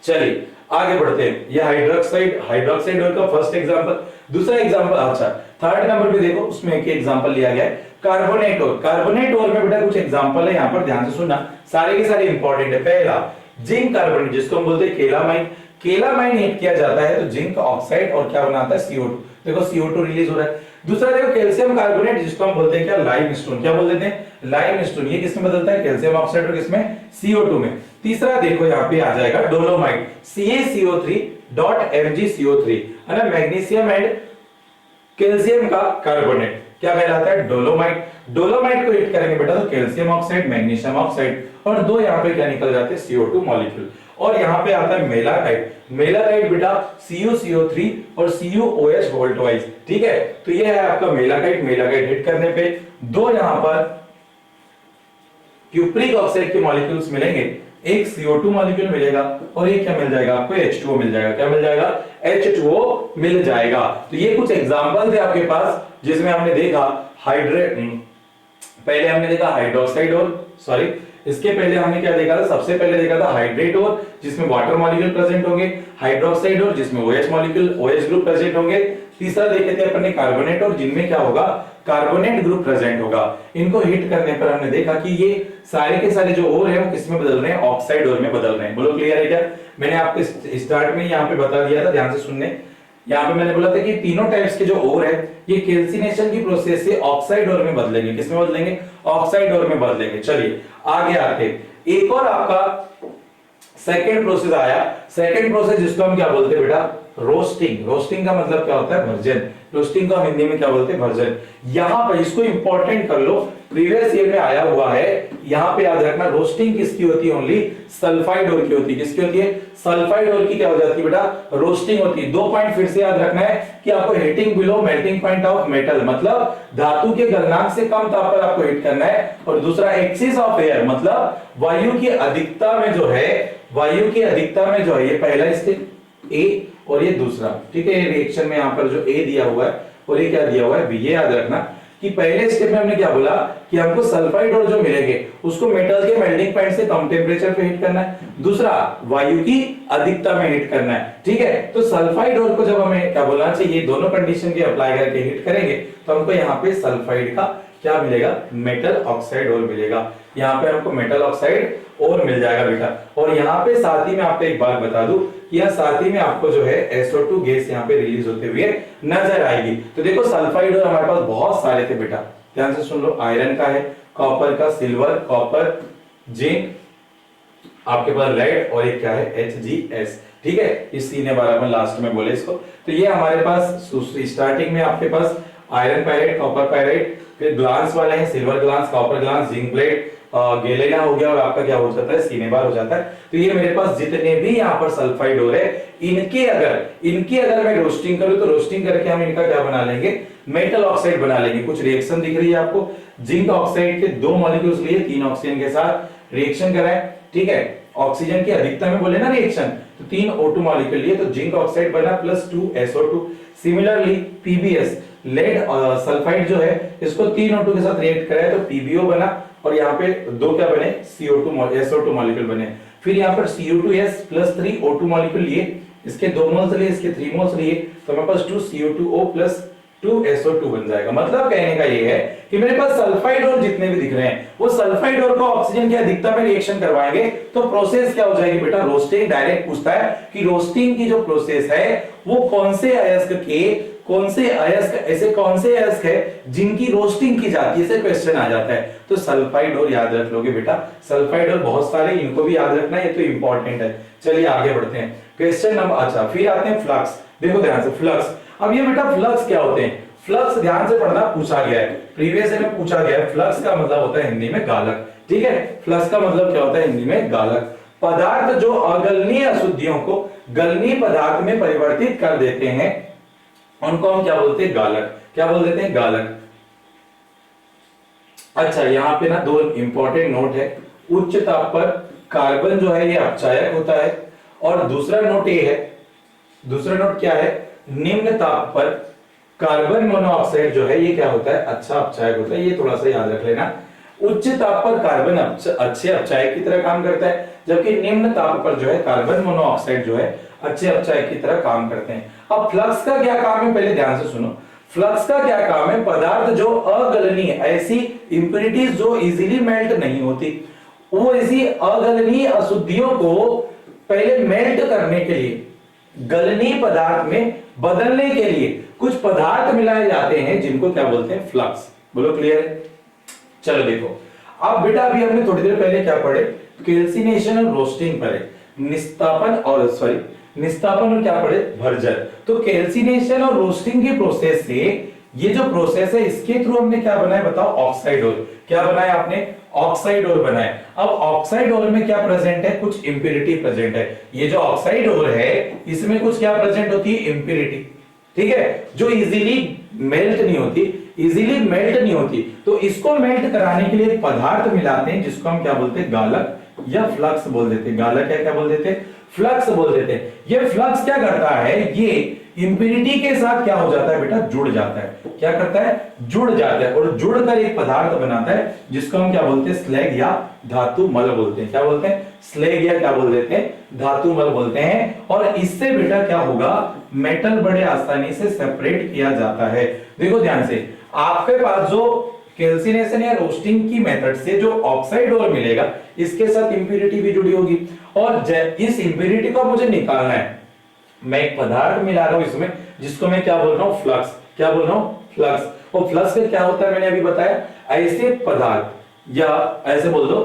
चलिए आगे बढ़ते हैं, ये हाइड्रोक्साइड ऑयल का फर्स्ट एग्जांपल। दूसरा एग्जांपल, अच्छा थर्ड नंबर पे देखो उसमें एक एग्जांपल लिया गया है कार्बोनेट ऑयल। कार्बोनेट ऑयल में बेटा कुछ एग्जांपल है, यहां पर ध्यान से सुनना, सारे के सारे इंपॉर्टेंट है। पहला जिंक कार्बोनेट जिसको हम बोलते हैं केलामाइन, केलामाइन हीट किया जाता है तो जिंक ऑक्साइड और क्या बनाता है CO2, देखो CO2 रिलीज हो रहा है। दूसरा देखो कैल्शियम कार्बोनेट जिसको हम बोलते हैं क्या लाइमस्टोन, क्या बोल देते हैं लाइमस्टोन, ये किसमें बदलता है कैल्शियम ऑक्साइड और किसमें CO2 में। तीसरा देखो यहाँ पे आ जाएगा डोलोमाइट CaCO3.MgCO3 है ना, मैग्नीशियम एंड कैल्शियम का कार्बोनेट क्या कहलाता है डोलोमाइट। डोलोमाइट को हीट करेंगे बेटा तो कैल्शियम ऑक्साइड मैग्नीशियम ऑक्साइड और दो यहाँ पे क्या निकल जाते हैं CO2 मॉलिक्यूल। और यहाँ पे आता है मेलाकाइट, मेलाकाइट बेटा CuCO3 और CuOH वोल्टवाइज, ठीक है। तो ये है आपका मेलाकाइट, मेलाकाइट हिट करने पे दो यहाँ पर क्यूप्रिक ऑक्साइड के मॉलिक्यूल्स मिलेंगे, एक CO2 मॉलिक्यूल मिलेगा और एक क्या मिल जाएगा आपको H2O मिल जाएगा, क्या मिल जाएगा H2O मिल जाएगा। तो ये कुछ एग्जांपल थे आपके पास जिसमें हमने देखा पहले हमने देखा हाइड्रोक्साइड और सॉरी इसके पहले हमने क्या देखा था, सबसे पहले देखा था हाइड्रेट और जिसमें वाटर मॉलिक्यूल प्रेजेंट होंगे, हाइड्रोक्साइड और जिसमें OH molecule OH group present होंगे। तीसरा देखे थे अपन ने कार्बोनेट और जिनमें क्या होगा कार्बोनेट ग्रुप प्रेजेंट होगा। इनको हिट करने पर हमने देखा कि ये सारे के सारे जो ओर है वो किसमें बदल रहे हैं ऑक्साइड ओर में बदल रहे हैं। बोलो क्लियर है क्या? मैंने आपको स्टार्ट में यहाँ पे बता दिया था, ध्यान से सुनने। यहाँ पे मैंने बोला था कि तीनों टाइप्स के जो ओर है ये कैल्सिनेशन की प्रोसेस से ऑक्साइड ओर में बदलेंगे, किसमें बदलेंगे ऑक्साइड ओर में बदलेंगे। चलिए आगे आते, एक और आपका सेकंड प्रोसेस आया, सेकंड प्रोसेस जिसको हम क्या बोलते हैं बेटा रोस्टिंग। रोस्टिंग का मतलब क्या होता है भर्जन, रोस्टिंग को हम हिंदी में क्या बोलते हैं भर्जन। यहां पर इसको इंपॉर्टेंट कर लो, प्रीवियस ईयर में आया हुआ है, यहां पे याद रखना रोस्टिंग किसकी होती है ओनली सल्फाइड ओर की होती है, किसकी होती है सल्फाइड ओर की क्या हो जाती है बेटा रोस्टिंग होती है। दो पॉइंट फिर से याद रखना है कि आपको heating below melting point of metal मतलब धातु के गलनांक से कम ताप पर आपको हीट करना है, और दूसरा एक्सिस ऑफ एयर मतलब वायु की अधिकता में जो है, वायु की अधिकता में जो है, ये पहला स्टेप ए और ये दूसरा, ठीक है। रिएक्शन में यहां पर जो ए दिया हुआ है और ये क्या दिया हुआ है बी, ये याद रखना कि पहले स्टेप में हमने क्या बोला कि हमको सल्फाइड और जो मिलेंगे उसको मेटल के मेल्टिंग पॉइंट से कम टेम्परेचर पे हीट करना है, दूसरा वायु की अधिकता में हीट करना है, ठीक है। तो सल्फाइड और को जब हमें क्या बोलना चाहिए दोनों कंडीशन के अप्लाई करके हीट करेंगे तो हमको यहाँ पे सल्फाइड का क्या मिलेगा मेटल ऑक्साइड और मिलेगा, यहाँ पे हमको मेटल ऑक्साइड और मिल जाएगा बेटा। और यहाँ पे साथ ही में आपको एक बात बता दूं, यह साथ ही में आपको जो है SO2 गैस यहाँ पे रिलीज होते हुए नजर आएगी। तो देखो सल्फाइड और हमारे पास बहुत सारे थे बेटा, ध्यान से सुन लो, आयरन का है, कॉपर का, सिल्वर, कॉपर, जिंक, आपके पास लेड और एक क्या है HgS, ठीक है। इस 3 बार अपन लास्ट में बोले इसको। तो ये हमारे पास स्टार्टिंग में आपके पास आयरन पायराइड, कॉपर पायराइड, फिर ग्लास वाले हैं silver glass, copper glass, zinc plate, galena हो गया और आपका क्या हो जाता है सीने बार हो जाता है। तो ये मेरे पास जितने भी यहाँ पर सल्फाइड हो रहे इनके अगर मैं रोस्टिंग करूं तो रोस्टिंग करके हम इनका क्या बना लेंगे मेटल ऑक्साइड बना लेंगे। कुछ रिएक्शन दिख रही है आपको, जिंक ऑक्साइड के 2 मॉलिक्यूल्स लिए 3 ऑक्सीजन के साथ रिएक्शन कराएं, ठीक है। ऑक्सीजन की अधिकता में बोले ना रिएक्शन, तो 3 O2 मॉलिक्यूल लिए तो जिंक ऑक्साइड बना plus 2 SO2। Similarly PbS lead sulphide जो है इसको 3 O2 के साथ रिएक्ट कराया तो PbO बना और यहाँ पे 2 क्या बने SO2 मॉलिक्यूल बने। फिर यहाँ पर Cu2S प्लस 3 O2 मॉलिक्यूल लिए, इसके 2 मोल्स लिए, इसके 3 मोल्स लिए, तो मेरे पास 2 CO2O प्लस 2 SO2 बन जाएगा। मतलब कहने का ये है कि मेरे पास सल्फाइड और जितने भी दिख रहे हैं वो सल्फाइड और को ऑक्सीजन की अधिकता में रिएक्शन करवाएंगे तो प्रोसेस क्या हो जाएगी बेटा रोस्टिंग। डायरेक्ट पूछता है कि रोस्टिंग की जो प्रोसेस है वो कौन से अयस्क ऐसे कौन से अयस्क है जिनकी रोस्टिंग की जाती है, ऐसे क्वेश्चन आ जाता है। तो सल्फाइड और याद रख लोगे बेटा, सल्फाइड और बहुत सारे, इनको भी याद रखना, ये तो इंपॉर्टेंट है। चलिए आगे बढ़ते हैं क्वेश्चन नंबर, अच्छा फिर आते हैं फ्लक्स। देखो ध्यान से फ्लक्स, अब ये बेटा फ्लक्स क्या होते हैं, फ्लक्स ध्यान से पढ़ना, पूछा गया है प्रीवियस में पूछा गया है। फ्लक्स का मतलब होता है हिंदी में गालक, ठीक है। फ्लक्स का मतलब क्या होता है हिंदी में गालक। पदार्थ जो अगलनीय अशुद्धियों को गलनीय पदार्थ में परिवर्तित कर देते हैं उनको हम क्या बोलते हैं गालक, क्या बोल देते हैं गालक। अच्छा यहाँ पे ना 2 इंपॉर्टेंट नोट है, उच्च ताप पर कार्बन जो है ये अपचायक होता है। और दूसरा नोट ये है, दूसरा नोट क्या है, निम्न ताप पर कार्बन मोनोऑक्साइड जो है ये क्या होता है, अच्छा अपचायक होता है। ये थोड़ा सा याद रख लेना। उच्च ताप पर कार्बन अच्छे अपचायक की तरह काम करता है, जबकि निम्न ताप पर जो है कार्बन मोनोऑक्साइड जो है अच्छे अपचायक की तरह काम करते हैं। अब फ्लक्स का क्या काम है, पहले ध्यान से सुनो। फ्लक्स का क्या काम है, पदार्थ जो अगलनीय, ऐसी इंप्योरिटीज जो इजीली मेल्ट नहीं होती, वो ऐसी अगलनीय अशुद्धियों को पहले मेल्ट करने के लिए, गलनीय पदार्थ में बदलने के लिए कुछ पदार्थ मिलाए जाते हैं जिनको क्या बोलते हैं, फ्लक्स। बोलो क्लियर है? चलो देखो, अब बेटा अभी हमने थोड़ी देर पहले क्या पढ़े, कैल्सिनेशन और रोस्टिंग पढ़े, निस्तापन और क्या पढ़े, भर्जन। तो कैल्सिनेशन और रोस्टिंग की प्रोसेस से, ये जो प्रोसेस है इसके थ्रू हमने क्या बनाया बताओ, ऑक्साइड ओर। क्या बनाया आपने, ऑक्साइड ओर बनाया। अब ऑक्साइड ओर में क्या प्रेजेंट है, कुछ इंप्योरिटी प्रेजेंट है। ये जो ऑक्साइड ओर है इसमें कुछ क्या प्रेजेंट होती है, इंप्योरिटी, ठीक है, जो इजीली मेल्ट नहीं होती, इजीली मेल्ट नहीं होती। तो इसको मेल्ट कराने के लिए एक पदार्थ मिलाते हैं जिसको हम क्या बोलते हैं, गालक या फ्लक्स बोल देते हैं। गालक है क्या बोल देते हैं, फ्लक्स बोल देते हैं। ये फ्लक्स क्या करता है, ये इंप्योरिटी के साथ क्या हो जाता है बेटा, जुड़ जाता है। क्या करता है, जुड़ जाता है, और जुड़कर एक पदार्थ बनाता है जिसको हम क्या बोलते हैं, स्लैग या धातु मल बोलते हैं। क्या बोलते हैं, स्लैग या क्या बोल देते हैं, धातु मल बोलते हैं। और इससे बेटा क्या होगा, मेटल बड़े आसानी से सेपरेट किया जाता है। देखो ध्यान से, आपके पास जो कैल्सिनेशन या रोस्टिंग की मेथड से जो ऑक्साइड ओर मिलेगा, इसके साथ इंप्योरिटी भी जुड़ी होगी, और इस इंप्योरिटी को मुझे निकालना है। मैं एक पदार्थ मिला रहा हूं इसमें जिसको मैं क्या बोल रहा हूं, फ्लक्स। क्या बोल रहा हूं, फ्लक्स। और फ्लक्स से क्या होता है, मैंने अभी बताया, ऐसे पदार्थ या ऐसे बोल दो,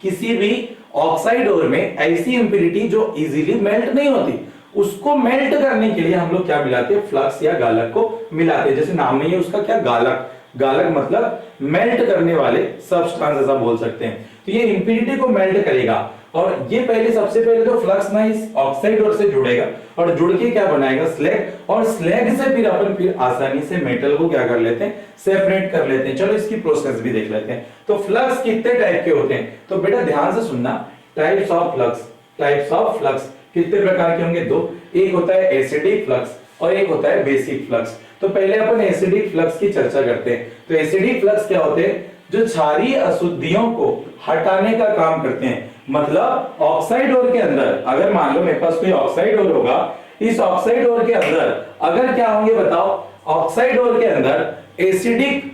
किसी भी ऑक्साइड ओर में ऐसी इंप्योरिटी जो इजीली मेल्ट नहीं होती, उसको मेल्ट करने के लिए हम लोग क्या मिलाते हैं, फ्लक्स या गालक को मिलाते हैं। जैसे नाम में ही उसका क्या, गालक। गालक मतलब मेल्ट करने वाले सब्सटेंस ऐसा बोल सकते हैं। तो ये इंप्योरिटी को मेल्ट करेगा, और ये पहले सबसे पहले तो फ्लक्स ना इस ऑक्साइड ओर से जुड़ेगा, और जुड़ के क्या बनाएगा, स्लैग। और स्लैग से फिर अपन फिर आसानी से मेटल को क्या कर लेते हैं, सेपरेट कर लेते हैं। चलो इसकी प्रोसेस भी देख लेते हैं। तो फ्लक्स कितने टाइप के होते हैं, तो बेटा ध्यान से सुनना, types of flux. Types of flux कितने प्रकार के होंगे, दो। एक होता है एसिडिक फ्लक्स और एक होता है बेसिक फ्लक्स। तो पहले अपन एसिडिक फ्लक्स की चर्चा करते हैं। तो एसिडिक फ्लक्स क्या होते हैं, जो क्षारीय अशुद्धियों को हटाने का काम करते हैं। मतलब ऑक्साइड ओर के अंदर, अगर मान लो मेरे पास कोई ऑक्साइड ओर होगा, इस ऑक्साइड ओर के अंदर अगर क्या होंगे बताओ, ऑक्साइड ओर के अंदर एसिडिक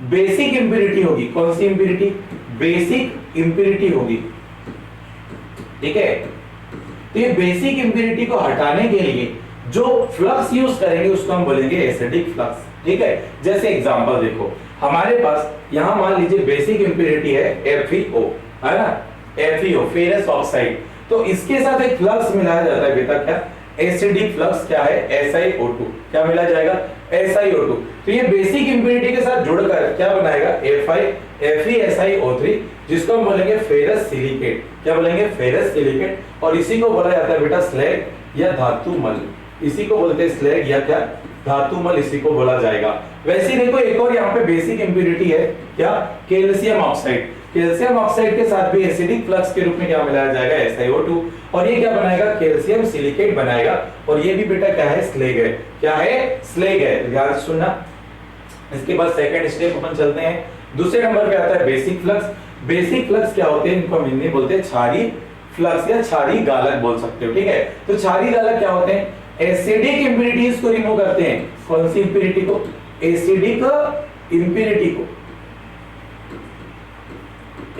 बेसिक इंप्योरिटी होगी। कौन सी इंप्योरिटी, बेसिक इंप्योरिटी होगी, ठीक है। तो ये बेसिक इंप्योरिटी को हटाने के लिए जो फ्लक्स यूज करेंगे उसको हम बोलेंगे एसिडिक फ्लक्स, ठीक है। जैसे एग्जांपल देखो, हमारे पास यहां मान लीजिए बेसिक इंप्योरिटी है FeO, है ना, FeO फेरस ऑक्साइड। तो इसके साथ एक फ्लक्स मिलाया जाता है बेटा, क्या एसिडिक फ्लक्स, क्या है SiO2। क्या मिला जाएगा, SiO2। तो ये बेसिक इंप्योरिटी के साथ जुड़कर क्या बनाएगा, FeSiO3, जिसको हम बोलेंगे फेरस सिलिकेट। क्या बोलेंगे, फेरस सिलिकेट। और इसी को बोला जाता है बेटा स्लैग या धातु मल। इसी को बोलते हैं स्लैग या क्या, धातु मल, इसी को बोला जाएगा। वैसे देखो एक और यहाँ पे बेसिक इंप्योरिटी है, क्या, कैल्शियम ऑक्साइड। कैल्शियम ऑक्साइड के साथ भी एसिडिक फ्लक्स के रूप में क्या मिलाया जाएगा, SiO2, और ये क्या बनाएगा, कैल्शियम सिलिकेट बनाएगा। और ये भी बेटा क्या है, स्लैग है। क्या है, स्लैग है, ध्यान से सुनना। इसके बाद सेकंड स्टेप अपन चलते हैं। दूसरे नंबर पे आता है बेसिक फ्लक्स। बेसिक फ्लक्स क्या होते हैं, इनको हम हिंदी बोलते हैं क्षारीय फ्लक्स या क्षारीय गालक बोल सकते हो, ठीक है। तो क्षारीय गालक क्या होते हैं, एसिडिक इंप्योरिटीज को रिमूव करते हैं। कौन सी इंप्योरिटी को, एसिडिक इंप्योरिटी को,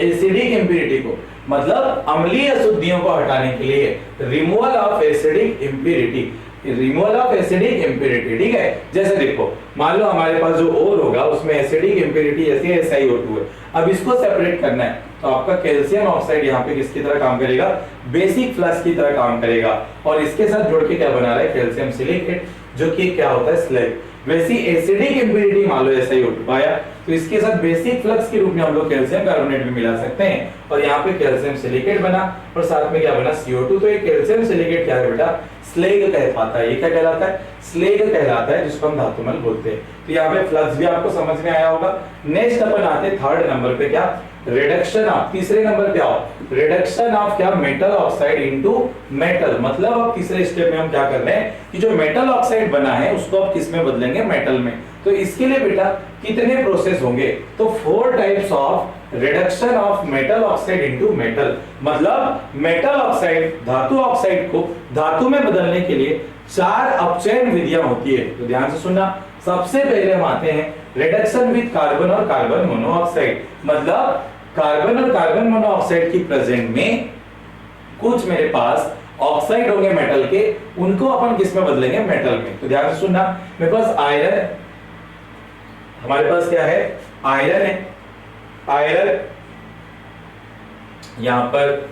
एसिडिक इंप्योरिटी को, मतलब अम्लीय अशुद्धियों को हटाने के लिए removal of acidic impurity, removal of acidic impurity, ठीक है। जैसे देखो मान लो हमारे पास जो ओर होगा उसमें एसिडिक इंप्योरिटी जैसे SiO2 है। अब इसको सेपरेट करना है, तो आपका कैल्शियम ऑक्साइड यहाँ पे किसकी तरह काम करेगा, बेसिक फ्लक्स की तरह काम करेगा। और इसके साथ जुड़ के क्या बना रहा है, कैल्शियम सिलिकेट, जो कि क्या होता है, स्लैग। वैसी एसिडिक इम्प्योरिटी मान लो SiO2 पाया, तो इसके साथ बेसिक फ्लक्स के रूप में हम लोग कैल्शियम कार्बोनेट भी मिला सकते हैं, और यहाँ पे कैल्शियम सिलिकेट बना और साथ में क्या बना CO2। तो ये कैल्शियम सिलिकेट क्या है बेटा, स्लेग कहलाता है। ये क्या कहलाता है, स्लेग कहलाता है, जिसको हम धातुमल बोलते हैं। तो यहाँ पे फ्लक्स भी आपको समझ में आया होगा। नेक्स्ट अपन आते हैं थर्ड नंबर पे, क्या, रिडक्शन ऑफ, तीसरे नंबर पे आओ, रिडक्शन ऑफ क्या, मेटल ऑक्साइड इनटू मेटल। मतलब अब तीसरे स्टेप में हम क्या कर रहे हैं कि जो मेटल ऑक्साइड बना है उसको अब किस में बदलेंगे, मेटल में। तो इसके लिए बेटा कितने प्रोसेस होंगे, तो 4 types of reduction of metal oxide into metal. मतलब मेटल ऑक्साइड, धातु ऑक्साइड को धातु में बदलने के लिए 4 अपचयन विधियां होती है। तो ध्यान से सुनना। सबसे पहले हम आते हैं रिडक्शन विद कार्बन और कार्बन मोनोऑक्साइड। मतलब कार्बन और कार्बन मोनोऑक्साइड की प्रेजेंट में कुछ मेरे पास ऑक्साइड होंगे मेटल के, उनको अपन किस में बदलेंगे, मेटल में। तो ध्यान से सुनना। मेरे पास आयरन, हमारे पास क्या है, आयरन है, आयरन, यहां पर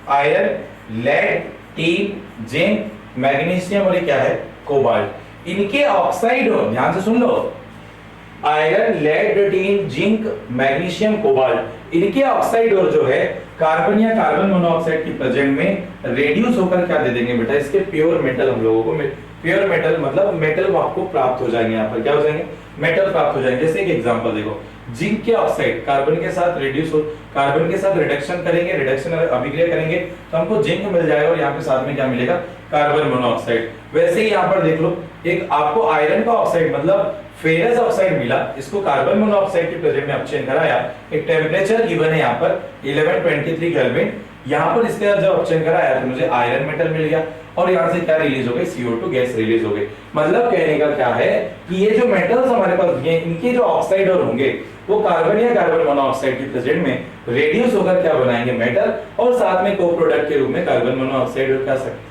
iron, lead, tin, zinc, magnesium और ये क्या है, कोबाल्ट। इनके ऑक्साइड हो, ध्यान से सुन लो, iron, lead, tin, zinc, magnesium, cobalt, इनके ऑक्साइड और जो है कार्बन या कार्बन मोनोऑक्साइड की प्रेजेंट में रेड्यूस होकर क्या दे देंगे बेटा, इसके प्योर मेटल हम लोगों को, प्योर मेटल मतलब मेटल आपको प्राप्त हो जाएंगे। यहाँ पर क्या हो जाएंगे, मेटल प्राप्त हो जाएंगे। जैसे एक एग्जांपल देखो, जिंक के ऑक्साइड कार्बन के साथ रेड्यूस हो, कार्बन के साथ रिडक्शन करेंगे, रिडक्शन अभिक्रिया करेंगे तो हमको जिंक मिल जाएगा, और यहाँ पे साथ में क्या मिलेगा, कार्बन मोनोऑक्साइड। वैसे ही यहाँ पर देख लो, एक आपको आयरन का ऑक्साइड मतलब फेरस ऑक्साइड मिला, इसको कार्बन मोनोऑक्साइड के प्रेजेंट में अपचयन कराया, एक टेम्परेचर गिवन है यहाँ पर 1123 केल्विन, यहाँ पर इसके जब अपचयन कराया तो मुझे आयरन मेटल मिल गया, और यहाँ से क्या रिलीज हो गई, CO2 गैस रिलीज हो गई। मतलब कहने का क्या है कि ये जो मेटल्स हमारे पास दिए, इनके जो ऑक्साइड और होंगे वो कार्बन या कार्बन मोनोऑक्साइड की प्रेजेंट में रेड्यूस होकर क्या बनाएंगे, मेटल, और साथ में को प्रोडक्ट के रूप में कार्बन मोनोऑक्साइड और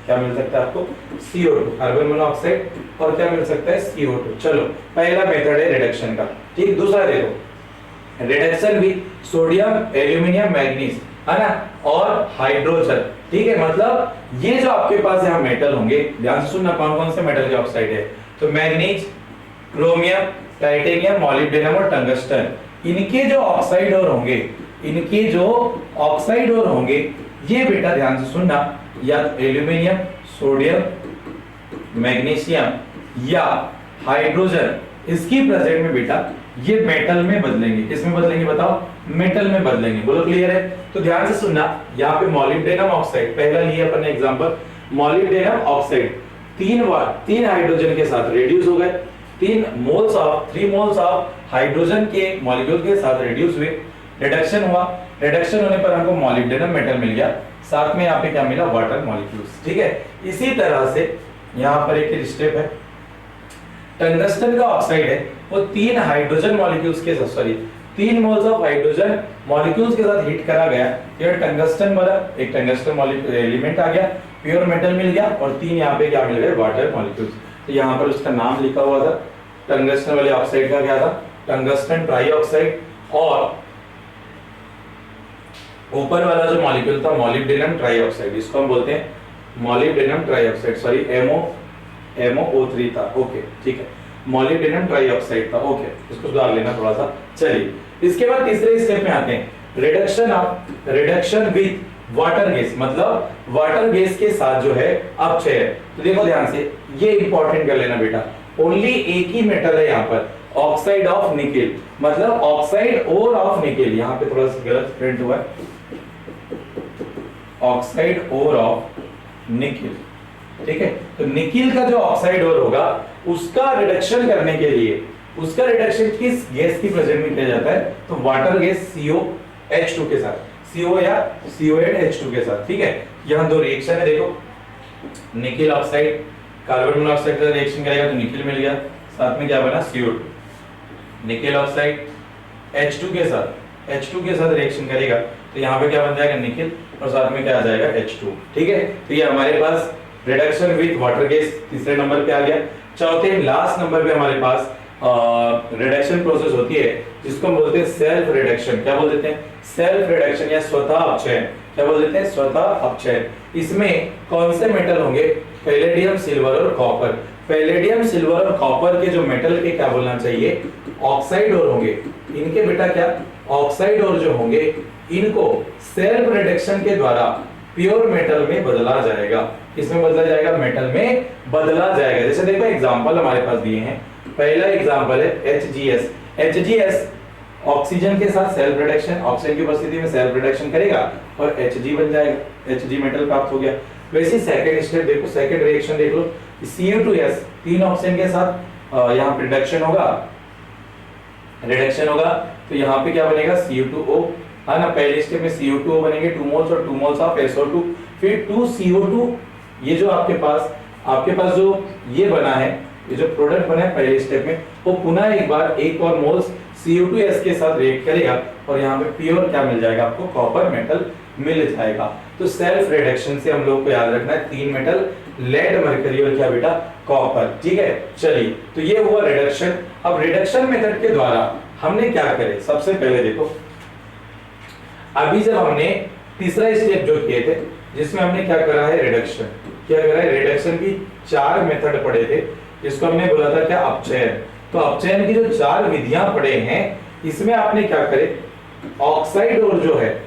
क्या मिल सकता है आपको, CO2, कार्बन मोनोऑक्साइड, और क्या मिल सकता है, CO2। चलो पहला मेथड है रिडक्शन का, ठीक। दूसरा देखो, reduction with sodium, aluminium, manganese, है ना, और हाइड्रोजन, ठीक है। मतलब ये जो आपके पास यहाँ मेटल होंगे, ध्यान से सुनना, कौन कौन से मेटल के ऑक्साइड है, तो मैग्नीज, क्रोमियम, टाइटेनियम, मॉलिब्डेनम और टंगस्टन, इनके जो ऑक्साइड और होंगे, इनके जो ऑक्साइड और होंगे, ये बेटा ध्यान से सुनना, या एल्यूमिनियम, सोडियम, मैग्नीशियम या हाइड्रोजन, इसकी प्रेजेंट में बेटा ये मेटल में बदलेंगे। किसमें बदलेंगे बताओ, मेटल में बदलेंगे। बोलो क्लियर है। तो ध्यान से सुनना, यहाँ पे मॉलिब्डेनम ऑक्साइड पहला लिया अपन ने एग्जांपल, मॉलिब्डेनम ऑक्साइड 3 हाइड्रोजन के साथ रेड्यूस हो गए, 3 मोल्स ऑफ हाइड्रोजन के मॉलिक्यूल के साथ रेड्यूस हुए, रिडक्शन हुआ, रिडक्शन होने पर हमको मॉलिब्डेनम मेटल मिल गया, साथ में यहाँ पे क्या मिला, वाटर मॉलिक्यूल्स, ठीक है। इसी तरह से यहाँ पर एक स्टेप है, टंगस्टन का ऑक्साइड है, वो 3 हाइड्रोजन मॉलिक्यूल्स के साथ, sorry 3 moles of hydrogen molecules के साथ हीट करा गया, ये टंगस्टन बना, एक टंगस्टन एलिमेंट आ गया, प्योर मेटल मिल गया, और 3 यहाँ पे क्या मिल गए, वाटर मॉलिक्यूल्स। तो यहाँ पर उसका नाम लिखा हुआ था, टंगस्टन वाले ऑक्साइड का क्या था, टंगस्टन ट्राइऑक्साइड, और ऊपर वाला जो मॉलिक्यूल था मॉलिब्डेनम ट्राइऑक्साइड, इसको हम बोलते हैं मॉलिब्डेनम ट्राइऑक्साइड, सॉरी MOO3 था, ओके ठीक है, मॉलिब्डेनम ट्राइऑक्साइड था, ओके, इसको सुधार लेना थोड़ा सा। चलिए इसके बाद तीसरे स्टेप में आते हैं, रिडक्शन विद वाटर गैस, मतलब वाटर गैस के साथ जो है अपचय। तो देखो ध्यान से, ये इंपॉर्टेंट कर लेना बेटा, ओनली एक ही मेटल है यहाँ पर, ऑक्साइड ऑफ निकेल, मतलब ऑक्साइड और ऑफ निकेल, यहाँ पे थोड़ा सा गलत प्रिंट हुआ है, ऑक्साइड और ऑफ निकेल, ठीक है। तो निकेल का जो ऑक्साइड और होगा उसका रिडक्शन करने के लिए, उसका रिडक्शन किस गैस की प्रेजेंट में किया जाता है, तो वाटर गैस COH2 के साथ, CO या CONH2 के साथ, ठीक है। यहाँ 2 रिएक्शन है, देखो निकेल ऑक्साइड कार्बन मोनोऑक्साइड का रिएक्शन करेगा तो निकेल मिल गया, साथ में क्या बना, CO2, निकेल ऑक्साइड H2 के साथ रिएक्शन करेगा तो यहाँ पे क्या बन जाएगा, निकेल, और साथ में क्या आ जाएगा, H2, ठीक है। तो ये हमारे पास रिडक्शन विद वाटर गैस तीसरे नंबर पे आ गया। चौथे लास्ट नंबर पे हमारे पास रिडक्शन प्रोसेस होती है जिसको हम बोलते हैं सेल्फ रिडक्शन। क्या बोल देते हैं, सेल्फ रिडक्शन या स्वतः अपचयन। क्या बोल देते हैं, स्वतः अपचयन। इसमें कौन से मेटल होंगे, पैलेडियम, सिल्वर और कॉपर। पैलेडियम, सिल्वर और कॉपर के जो मेटल के क्या बोलना चाहिए, ऑक्साइड ओर होंगे, इनके बेटा क्या ऑक्साइड ओर जो होंगे, इनको सेल्फ रिडक्शन के द्वारा प्योर मेटल में बदला जाएगा। किसमें बदला जाएगा, मेटल में बदला जाएगा। जैसे देखो एग्जांपल हमारे पास दिए हैं, पहला एग्जांपल है HGS। HGS ऑक्सीजन के साथ सेल्फ रिडक्शन, ऑक्सीजन की उपस्थिति में सेल्फ रिडक्शन करेगा और Hg बन जाएगा, Hg मेटल प्राप्त हो गया। वैसे सेकंड स्टेप देखो, सेकंड रिएक्शन देख लो, Cu2S 3 ऑक्सीजन के साथ यहाँ पे रिडक्शन होगा, तो यहाँ पे क्या बनेगा Cu2O, है ना। पहले स्टेप में Cu2O बनेंगे 2 मोल्स और 2 मोल्स ऑफ SO2, फिर 2CO2, ये जो आपके पास जो ये बना है, ये जो प्रोडक्ट बना है पहले स्टेप में, वो पुनः एक बार एक और मोल्स Cu2S के साथ रिएक्ट करेगा और यहाँ पे प्योर क्या मिल जाएगा आपको, कॉपर मेटल मिल जाएगा। तो सेल्फ रिडक्शन से हम लोग को याद रखना है 3 मेटल, लेड, मरकरी और क्या बेटा, कॉपर। ठीक है, चलिए तो ये हुआ रिडक्शन। अब रिडक्शन मेथड के द्वारा हमने क्या करे, सबसे पहले देखो, अभी जब हमने तीसरा स्टेप जो किए थे, जिसमें हमने क्या करा है, रिडक्शन, क्या करा है, रिडक्शन की 4 मेथड पढ़े थे, जिसको हमने बोला था क्या, अपचयन। तो अपचयन की जो 4 विधियां पढ़े हैं, इसमें आपने क्या करे, ऑक्साइड और जो है,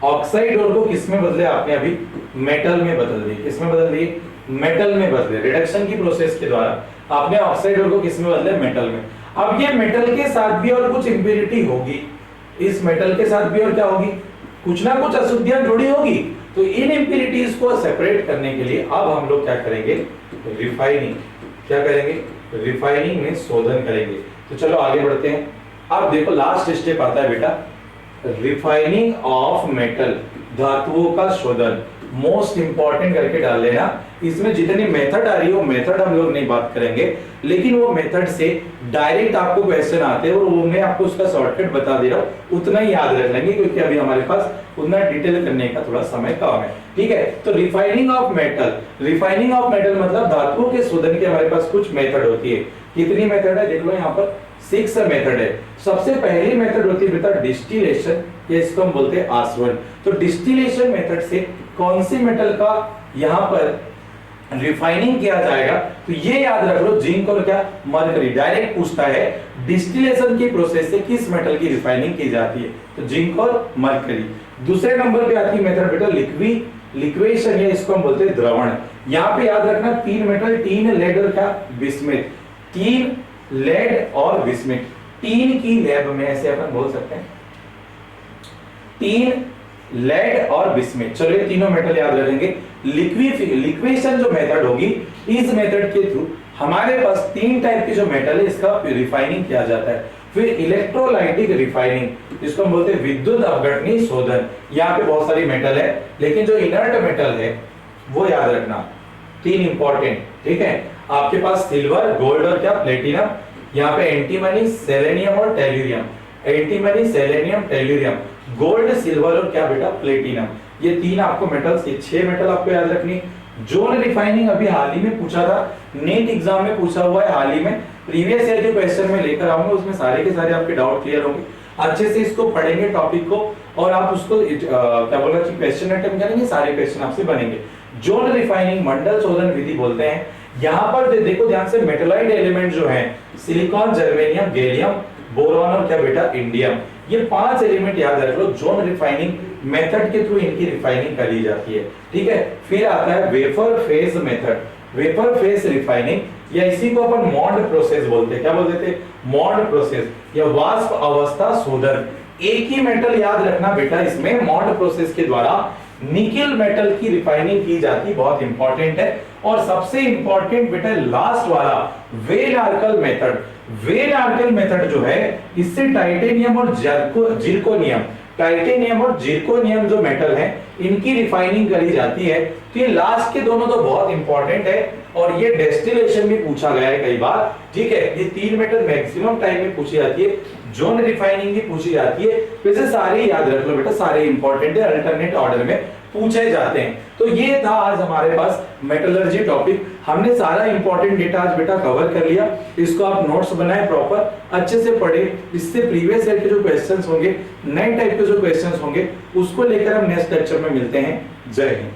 ऑक्साइड और को किसमें बदले आपने, अभी मेटल में बदल दिए। किसमें बदल दिए, मेटल में बदले। रिडक्शन की प्रोसेस के द्वारा आपने ऑक्साइड और को किसमें बदले, मेटल में। अब ये मेटल के साथ भी और कुछ इंप्योरिटी होगी, इस मेटल के साथ भी और क्या होगी, कुछ ना कुछ अशुद्धियां जुड़ी होगी। तो इन इंप्योरिटीज को सेपरेट करने के लिए अब हम लोग क्या करेंगे, रिफाइनिंग। क्या करेंगे, रिफाइनिंग में शोधन करेंगे। तो चलो आगे बढ़ते हैं। अब देखो लास्ट स्टेप आता है बेटा, रिफाइनिंग ऑफ मेटल, धातुओं का शोधन। मोस्ट इंपॉर्टेंट करके डाल लेना, इसमें जितनी मेथड आ रही है वो मेथड हम लोग नहीं बात करेंगे, लेकिन वो मेथड से डायरेक्ट आपको क्वेश्चन आते हैं और वो मैं आपको उसका शॉर्टकट बता दे रहा हूं, उतना ही याद रख लेंगे, क्योंकि अभी हमारे पास उतना डिटेल करने का थोड़ा समय कम है। ठीक है, तो refining of metal, refining of metal मतलब धातुओं के शोधन की हमारे पास कुछ मेथड होती है। कितनी मेथड है देख लो, यहाँ पर 6 मेथड है। सबसे पहली मेथड होती है बेटा डिस्टिलेशन, ये इसको हम बोलते हैं आसवन। तो डिस्टिलेशन मेथड से कौन सी मेटल का यहाँ पर रिफाइनिंग किया जाएगा, तो ये याद रख लो, जिंक और क्या, मरकरी। डायरेक्ट पूछता है डिस्टिलेशन की प्रोसेस से किस मेटल की रिफाइनिंग की जाती है, तो जिंक और मरकरी। दूसरे नंबर पे आती है मेथड बेटा लिक्वेशन, या इसको हम बोलते हैं द्रवण। यहाँ पे याद रखना 3 मेटल, टीन, लेड और क्या, बिस्मिथ। 3 लेड और बिस्मिथ, टीन की लैब में ऐसे अपन बोल सकते हैं, 3 लेड और बिस्मिथ। चलो ये तीनों मेटल याद रखेंगे। लिक्वेशन जो मेथड होगी, इस मेथड के थ्रू हमारे पास 3 टाइप के जो मेटल है इसका रिफाइनिंग किया जाता है। फिर इलेक्ट्रोलाइटिक रिफाइनिंग, जिसको हम बोलते हैं विद्युत अपघटनी शोधन। यहाँ पे बहुत सारी मेटल है, लेकिन जो इनर्ट मेटल है वो याद रखना, 3 इंपॉर्टेंट। ठीक है, आपके पास सिल्वर, गोल्ड और क्या, प्लेटिनम। यहाँ पे एंटीमनी, सेलेनियम और tellurium. Antimony, selenium, tellurium, gold, silver और क्या बेटा, प्लेटिनम। ये 3 आपको मेटल्स, ये 6 मेटल आपको याद रखनी। जोन रिफाइनिंग अभी हाल ही में पूछा था, नेट एग्जाम में पूछा हुआ है हाल ही में। प्रीवियस ईयर के क्वेश्चन में लेकर आऊंगा, उसमें सारे के सारे आपके डाउट क्लियर होंगे। अच्छे से इसको पढ़ेंगे टॉपिक को, और आप उसको क्या बोला कि क्वेश्चन अटेम्प्ट करेंगे, सारे क्वेश्चन आपसे बनेंगे। जोन रिफाइनिंग मंडल शोधन विधि बोलते हैं। यहाँ पर देखो ध्यान से, मेटलाइड एलिमेंट जो है, सिलिकॉन, जर्मेनियम, गैलियम, बोरॉन और क्या बेटा, इंडियम। ये 5 एलिमेंट याद रख लो, जोन रिफाइनिंग मेथड के थ्रू इनकी रिफाइनिंग करी जाती है। ठीक है, फिर आता है vapour phase method, vapour phase refining, या इसी को अपन मॉन्ड प्रोसेस बोलते हैं। क्या बोलते थे, मॉन्ड प्रोसेस या वाष्प अवस्था शोधन। एक ही मेटल याद रखना बेटा, इसमें मॉन्ड प्रोसेस के द्वारा निकेल मेटल की रिफाइनिंग की जाती, बहुत इंपॉर्टेंट है। और सबसे इंपॉर्टेंट बेटा लास्ट वाला, वेन आर्कल मेथड। वेन आर्कल मेथड जो है, इससे टाइटेनियम और जिरकोनियम, टाइटेनियम और जिरकोनियम जो मेटल है, इनकी रिफाइनिंग करी जाती है। तो ये लास्ट के दोनों तो बहुत इंपॉर्टेंट है, और ये डेस्टिलेशन भी पूछा गया है कई बार। ठीक है, ये 3 मेटल मैक्सिमम टाइम में पूछी जाती है, जोन रिफाइनिंग भी पूछी जाती है। वैसे सारे याद रख लो बेटा, सारे इंपॉर्टेंट है, अल्टरनेट ऑर्डर में पूछे जाते हैं। तो ये था आज हमारे पास मेटलर्जी टॉपिक। हमने सारा इंपॉर्टेंट डेटा आज बेटा कवर कर लिया। इसको आप नोट्स बनाए प्रॉपर, अच्छे से पढ़े। इससे प्रीवियस ईयर के जो क्वेश्चंस होंगे, नए टाइप के जो क्वेश्चंस होंगे, उसको लेकर हम नेक्स्ट लेक्चर में मिलते हैं। जय हिंद।